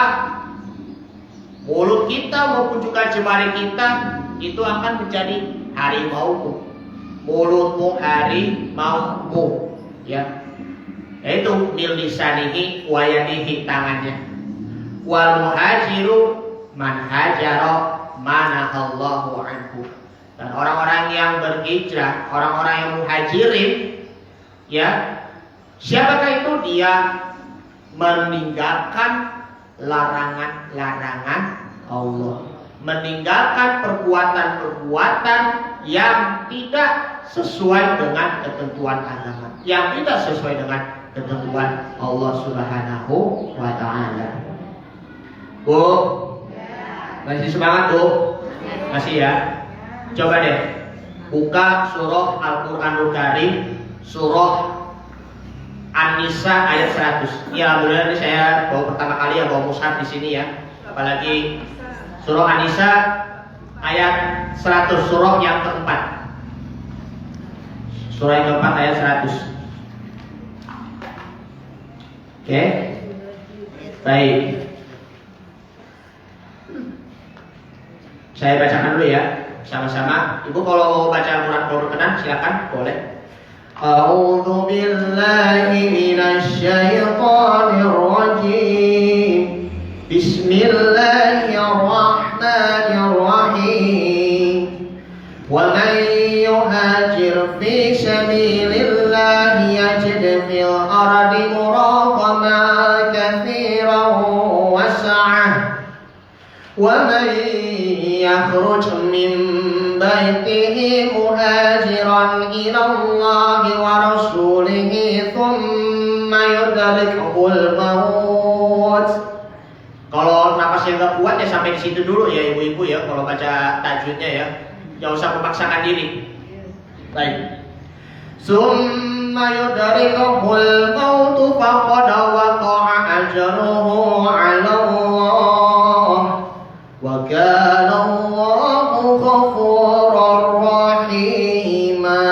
mulut kita maupun juga jemari kita itu akan menjadi harimaumu. Mulutmu harimaumu, ya. Yaitu bil lisanihi wa yadihi, tangannya. Wal muhajiru man hajara manahallahu anhu. Dan orang-orang yang berhijrah, orang-orang yang muhajirin, ya, siapakah itu? Dia meninggalkan larangan-larangan Allah, meninggalkan perbuatan-perbuatan yang tidak sesuai dengan ketentuan agama, yang tidak sesuai dengan ketentuan Allah Subhanahu wa Ta'ala. Bu, masih semangat Bu? Masih ya? Coba deh buka surah Al-Quranul Karim, surah An-Nisa ayat 100. Ya, alhamdulillah ini saya bawa pertama kali ya bawa mushaf di sini ya. Apalagi surah An-Nisa ayat 100, surah yang keempat. Surah yang keempat ayat 100. Oke. Baik. Saya bacakan dulu ya, sama-sama. Ibu kalau mau baca Al-Quran kalau berkenan silakan, boleh. A'udzu billahi minasy syaithanir rajim. Bismillahirrahmanirrahim. Wa man yuhajir fi sabilillahi yajid fil ardi muraqaman katsiran wa sa'ah. Wa man yakhruj min baitihi muhajiran ila Allah wa rasulihi thumma yudrikuhul maut. Kalau napasnya nggak kuat ya sampai di situ dulu ya ibu-ibu ya, kalau baca tajwidnya ya, jangan usah memaksakan diri. Baik. Thumma yudrikuhul maut faqad waqa'a ajruhu 'ala Allah wa kana Allahu ghafurur rahima.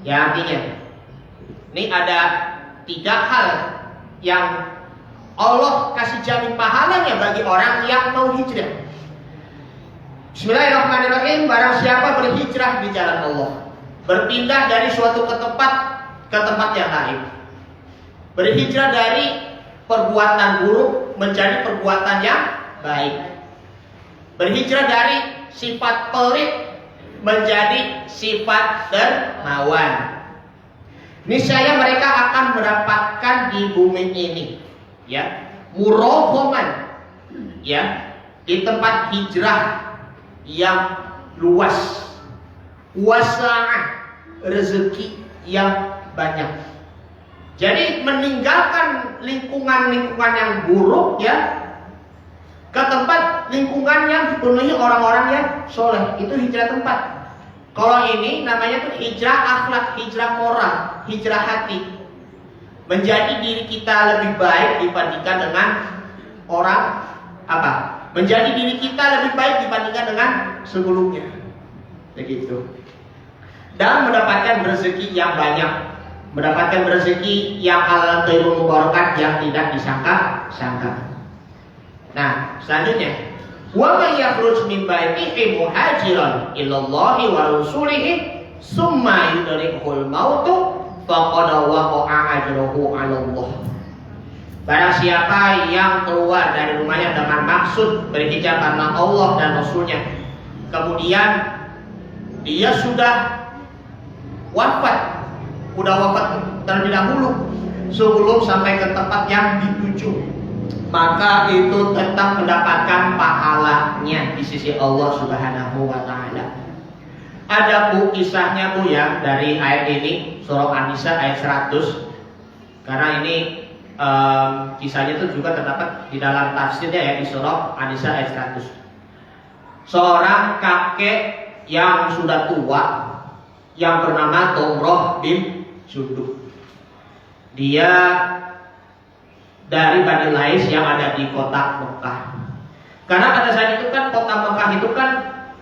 Ya, artinya ini ada 3 hal yang Allah kasih jamin pahalanya bagi orang yang mau hijrah. Bismillahirrahmanirrahim. Barang siapa berhijrah di jalan Allah, berpindah dari suatu ke tempat yang lain, berhijrah dari perbuatan buruk menjadi perbuatan yang baik, berhijrah dari sifat pelit menjadi sifat dermawan, niscaya mereka akan mendapatkan di bumi ini ya muraghaman, ya, di tempat hijrah yang luas, wasa'ah, rezeki yang banyak. Jadi meninggalkan lingkungan-lingkungan yang buruk ya, ke tempat lingkungan yang dipenuhi orang-orang yang soleh, itu hijrah tempat. Kalau ini namanya tuh hijrah akhlak, hijrah moral, hijrah hati. Menjadi diri kita lebih baik dibandingkan dengan orang apa? Menjadi diri kita lebih baik dibandingkan dengan sebelumnya. Begitu. Dan mendapatkan rezeki yang banyak, mendapatkan rezeki yang halal thayyibun mubarakat yang tidak disangka-sangka. Nah, selanjutnya Wa may yakhruj min baitihi muhajiran ilallahi wa rasulihi summa yudrikuhul mautu faqad waqa'a ajruhu 'ala Allah. Barang siapa yang keluar dari rumahnya dengan maksud berhijrah karena Allah dan Rasulnya, kemudian dia sudah wafat terlebih dahulu sebelum sampai ke tempat yang dituju, maka itu tetap mendapatkan pahalanya di sisi Allah Subhanahu wa taala. Ada Bu kisahnya Bu ya dari ayat ini, surah An-Nisa ayat 100. Karena ini kisahnya itu juga terdapat di dalam tafsirnya ya di surah An-Nisa ayat 100. Seorang kakek yang sudah tua yang bernama Domroh bin Jundub. Dia dari Bani Lais yang ada di kota Mekah. Karena pada saat itu kan kota Mekah itu kan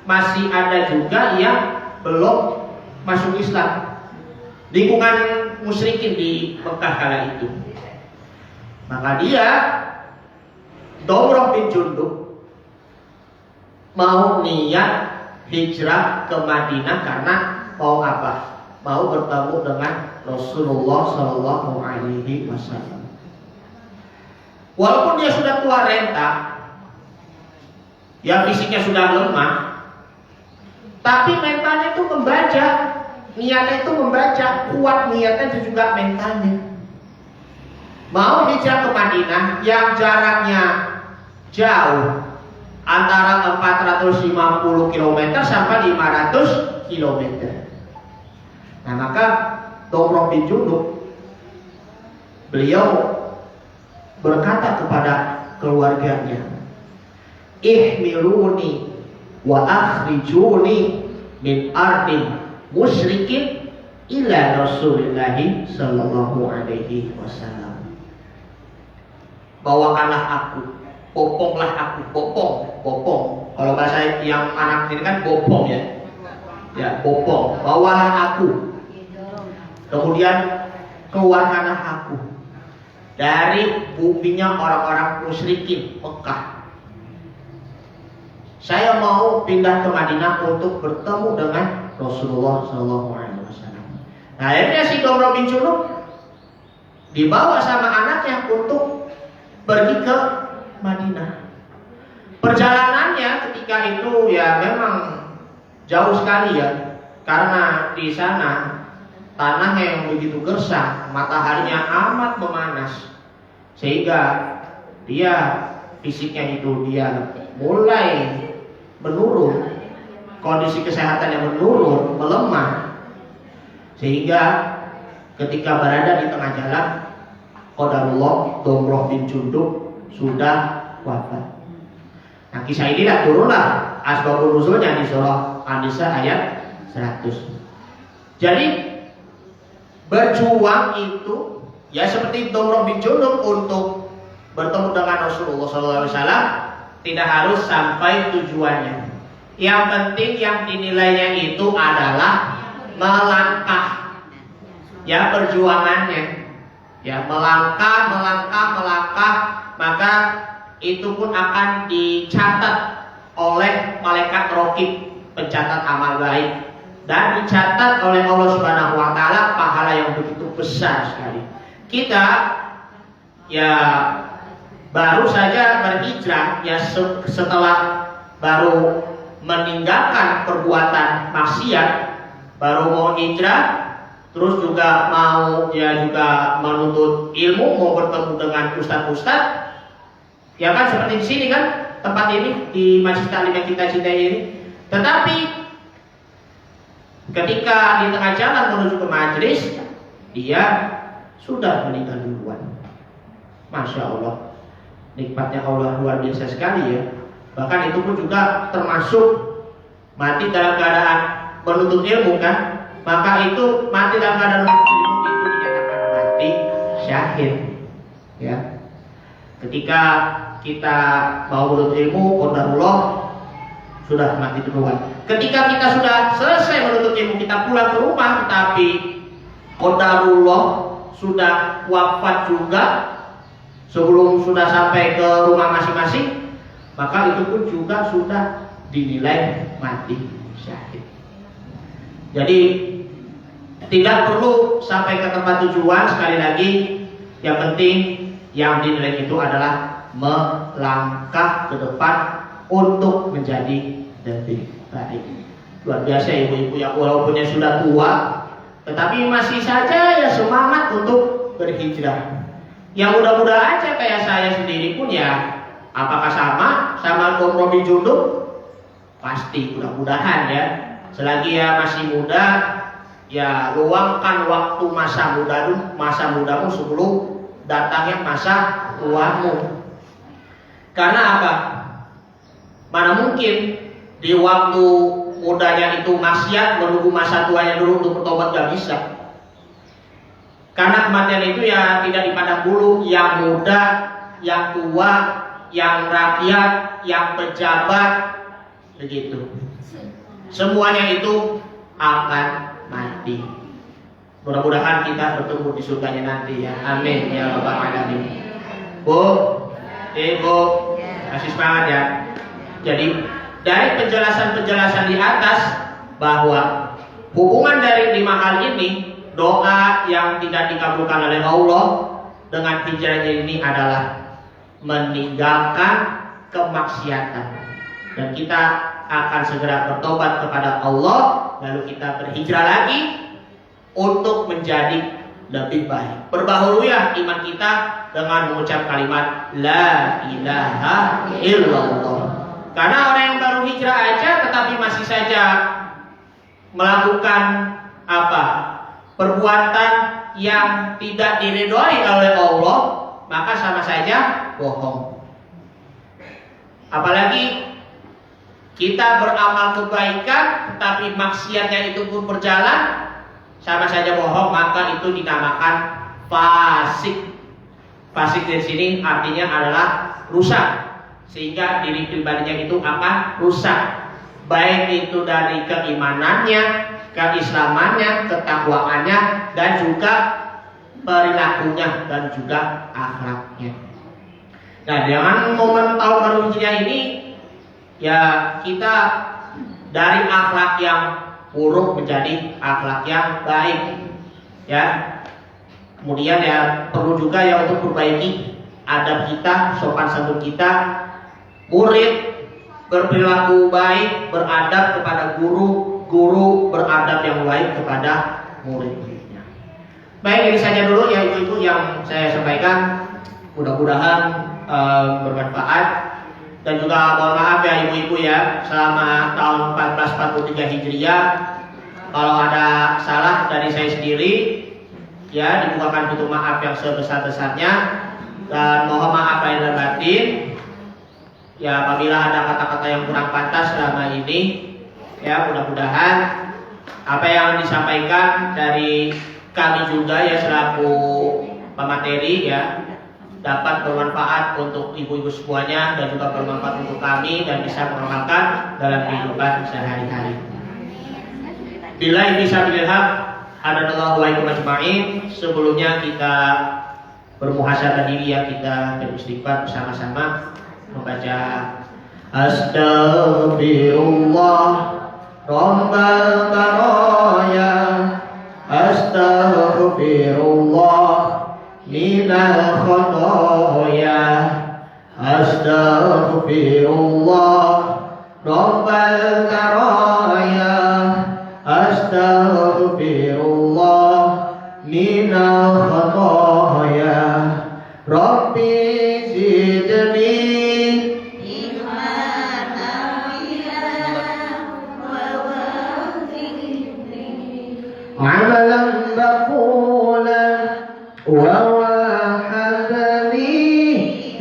masih ada juga yang belum masuk Islam. Lingkungan musyrikin di Mekah kala itu. Maka dia Domroh bin Jundub mau niat hijrah ke Madinah karena mau apa? Mau bertemu dengan Rasulullah Shallallahu Alaihi Wasallam. Walaupun dia sudah tua renta, ya fisiknya sudah lemah, tapi mentalnya itu membaca, niatnya itu membaca, kuat niatnya itu juga mentalnya. Mau hijrah ke Madinah yang jaraknya jauh, antara 450 km sampai 500 km. Nah maka Domroh bin Jundub beliau berkata kepada keluarganya, ihmiluni wa akhrijuni min ardin musyrikin ila Rasulillahi sallallahu alaihi wasallam. Bawakanlah aku, boponglah aku, bopong. Kalau bahasa yang anak ini kan bopong ya. Ya, bopong. Bawalah aku. Kemudian keluarkanlah aku dari buminya orang-orang musyrikin Mekah. Saya mau pindah ke Madinah untuk bertemu dengan Rasulullah SAW. Nah, akhirnya si Domroh bin Jundub dibawa sama anaknya untuk pergi ke Madinah. Perjalanannya ketika itu ya memang jauh sekali ya, karena di sana tanahnya yang begitu gersang, mataharinya amat memanas, sehingga dia fisiknya itu dia mulai menurun, kondisi kesehatannya menurun, melemah, sehingga ketika berada di tengah jalan, qadarullah Domroh bin Jundub sudah wafat. Nah kisah ini turunlah asbabun nuzulnya di surah An-Nisa ayat 100. Jadi berjuang itu ya seperti Domroh bin Jundub untuk bertemu dengan Rasulullah SAW, tidak harus sampai tujuannya. Yang penting yang dinilainya itu adalah melangkah, ya perjuangannya, ya melangkah, maka itu pun akan dicatat oleh malaikat raqib, pencatat amal baik, dan dicatat oleh Allah Subhanahu wa taala pahala yang begitu besar sekali. Kita ya baru saja berhijrah ya setelah baru meninggalkan perbuatan maksiat, baru mau hijrah, terus juga mau ya juga menuntut ilmu, mau bertemu dengan ustaz-ustaz. Ya kan seperti di sini kan tempat ini di Masjid Taklim yang kita cintai ini. Tetapi ketika di tengah jalan menuju ke majelis, dia sudah meninggal duluan. Masya Allah, nikmatnya Allah luar biasa sekali ya. Bahkan itu pun juga termasuk mati dalam keadaan menuntut ilmu kan. Maka itu mati dalam keadaan menuntut ilmu itu dinyatakan mati syahid. Ya. Ketika kita mau menuntut ilmu, qadarullah sudah mati duluan. Ketika kita sudah selesai menuntut ilmu, kita pulang ke rumah, tetapi qadarullah sudah wafat juga sebelum sudah sampai ke rumah masing-masing, maka itu pun juga sudah dinilai mati syahid. Jadi tidak perlu sampai ke tempat tujuan. Sekali lagi, yang penting yang dinilai itu adalah melangkah ke depan untuk menjadi lebih baik. Luar biasa ibu-ibu yang walaupun yang sudah tua, tetapi masih saja ya semangat untuk berhijrah. Yang muda-muda aja kayak saya sendiri pun ya, apakah sama Om Robi Junduk? Pasti, mudah-mudahan ya. Selagi ya masih muda, ya luangkan waktu masa mudamu sebelum datangnya masa tuamu. Karena apa? Mana mungkin di waktu mudanya itu maksiat, menunggu masa tuanya dulu untuk bertobat, gak bisa. Karena kematian itu ya tidak dipandang bulu, yang muda, yang tua, yang rakyat, yang pejabat, begitu. Semuanya itu akan mati. Mudah-mudahan kita bertemu di surganya nanti ya. Amin ya rabbal alamin. Bu, ibu, kasih semangat ya. Jadi dari penjelasan-penjelasan di atas bahwa hubungan dari 5 hal ini, doa yang tidak dikabulkan oleh Allah dengan hijrahnya ini adalah meninggalkan kemaksiatan, dan kita akan segera bertobat kepada Allah, lalu kita berhijrah lagi untuk menjadi lebih baik. Perbaharui iman kita dengan mengucap kalimat La ilaha illallah. Karena orang yang baru hijrah aja tetapi masih saja melakukan perbuatan yang tidak diridhoi oleh Allah, maka sama saja bohong. Apalagi kita beramal kebaikan tetapi maksiatnya itu pun berjalan, sama saja bohong, maka itu dinamakan fasik. Fasik dari sini artinya adalah rusak, sehingga diri pribadinya itu akan rusak, baik itu dari keimanannya, keislamannya, ketakwaannya, dan juga perilakunya dan juga akhlaknya. Nah, dengan momen tahun baru Hijriah ini ya kita dari akhlak yang buruk menjadi akhlak yang baik ya. Kemudian ya perlu juga ya untuk perbaiki adab kita, sopan santun kita, murid berperilaku baik, beradab kepada guru, guru beradab yang baik kepada murid-muridnya. Baik, ini saja dulu ya ibu-ibu yang saya sampaikan. Mudah-mudahan bermanfaat, dan juga mohon maaf ya ibu-ibu ya, selama tahun 1443 Hijriah kalau ada salah dari saya sendiri ya, dibukakan pintu maaf yang sebesar-besarnya, dan mohon maaf lahir dan batin ya apabila ada kata-kata yang kurang pantas selama ini ya. Mudah-mudahan apa yang disampaikan dari kami juga ya selaku pemateri ya dapat bermanfaat untuk ibu-ibu semuanya, dan juga bermanfaat untuk kami dan bisa mengamalkan dalam kehidupan sehari-hari. Bila bisa bilhaq, hadanallahu wa iyyakum ajma'in. Sebelumnya kita bermuhasabah diri ya, kita beristighfar bersama-sama membaca Astaghfirullah Rabbal baraya, Astaghfirullah minal khotoya, Astaghfirullah Rabbal baraya, Astaghfirullah minal khotoya, Rabbi zidni amalan maqbulan ووهب لي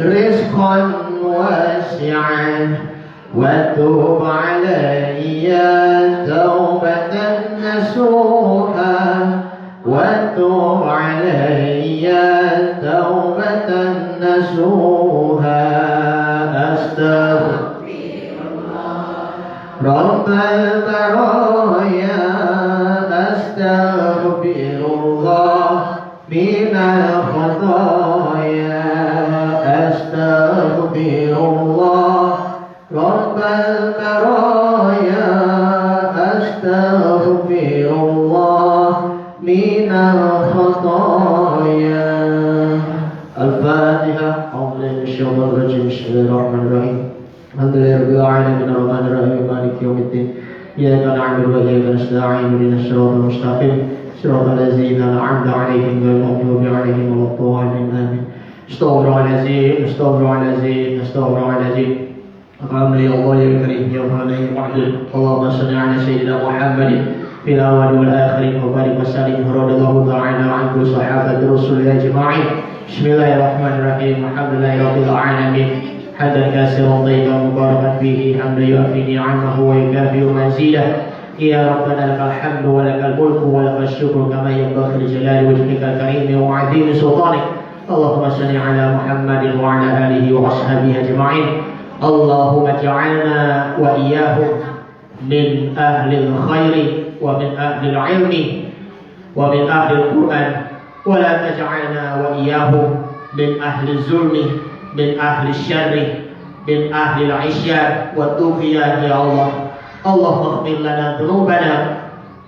رزقا واسعا وتب علي توبة نصوحا وتب علي توبة نصوحا أستغفر رب البرايا أستغفر الله من الخطايا أستغفر الله البرايا أستغفر الله من الخطايا. الفاتحة. أعوذ بالله من الشيطان الرجيم. بسم الله الرحمن الرحيم. الحمد لله رب العالمين الرحمن الرحيم مالك يوم الدين إياك نعبد وإياك نستعين اهدنا الصراط المستقيم صراط الذين أنعمت عليهم غير المغضوب عليهم ولا الضالين آمين. استغفر الله العظيم استغفر الله العظيم استغفر الله العظيم. اللهم يا الله يا كريم يا مولانا يا معجل. اللهم صل على سيدنا محمد في الأول والآخرين وبارك وسلم رضي الله تعالى عن كل صحابة رسول الله أجمعين. بسم الله الرحمن الرحيم. الحمد لله رب العالمين حمدا كثيرا طيبا مباركا فيه حمدا يوافي نعمه ويكافئ مزيده. يا ربنا لك الحمد ولك الملك ولك الشكر كما ينبغي لجلال وجهك الكريم وعظيم سلطانك. اللهم صل على محمد وعلى آله وأصحابه أجمعين. اللهم اجعلنا وإياهم من أهل الخير ومن أهل العلم ومن أهل القرآن، ولا تجعلنا وإياهم من أهل الظلم من أهل الشر من أهل العصيان والطغيان يا الله. اللهم اغفر لنا ذنوبنا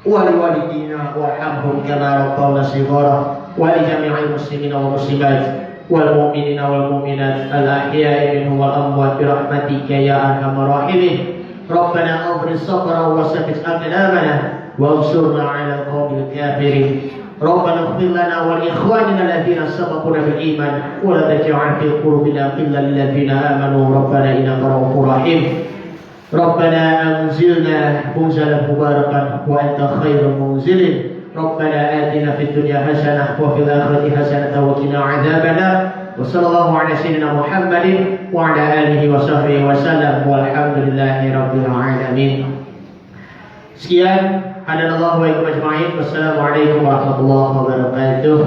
ولوالدينا وارحمهم كما ربونا صغارا ولجميع المسلمين والمسلمات والمؤمنين والمؤمنات الأحياء منهم والأموات برحمتك يا أرحم الراحمين. ربنا أبرز صبرا وثبت أقدامنا وانصرنا على القوم الكافرين. ربنا اغفر لنا ولإخواننا الذين سبقونا بالإيمان ولا تجعل في قلوبنا غلا للذين آمنوا ربنا إنك رؤوف رحيم. ربنا أنزلنا منزلا مباركا وأنت خير منزل. ربنا آتنا في الدنيا حسنة وفي الآخرة حسنة وقنا عذاب النار. وصلى الله على سيدنا محمد وعلى آله وصحبه وسلم والحمد لله رب العالمين. Sekian, hadanallahu wa iyyakum ajma'in. Wassalamualaikum warahmatullahi wabarakatuh.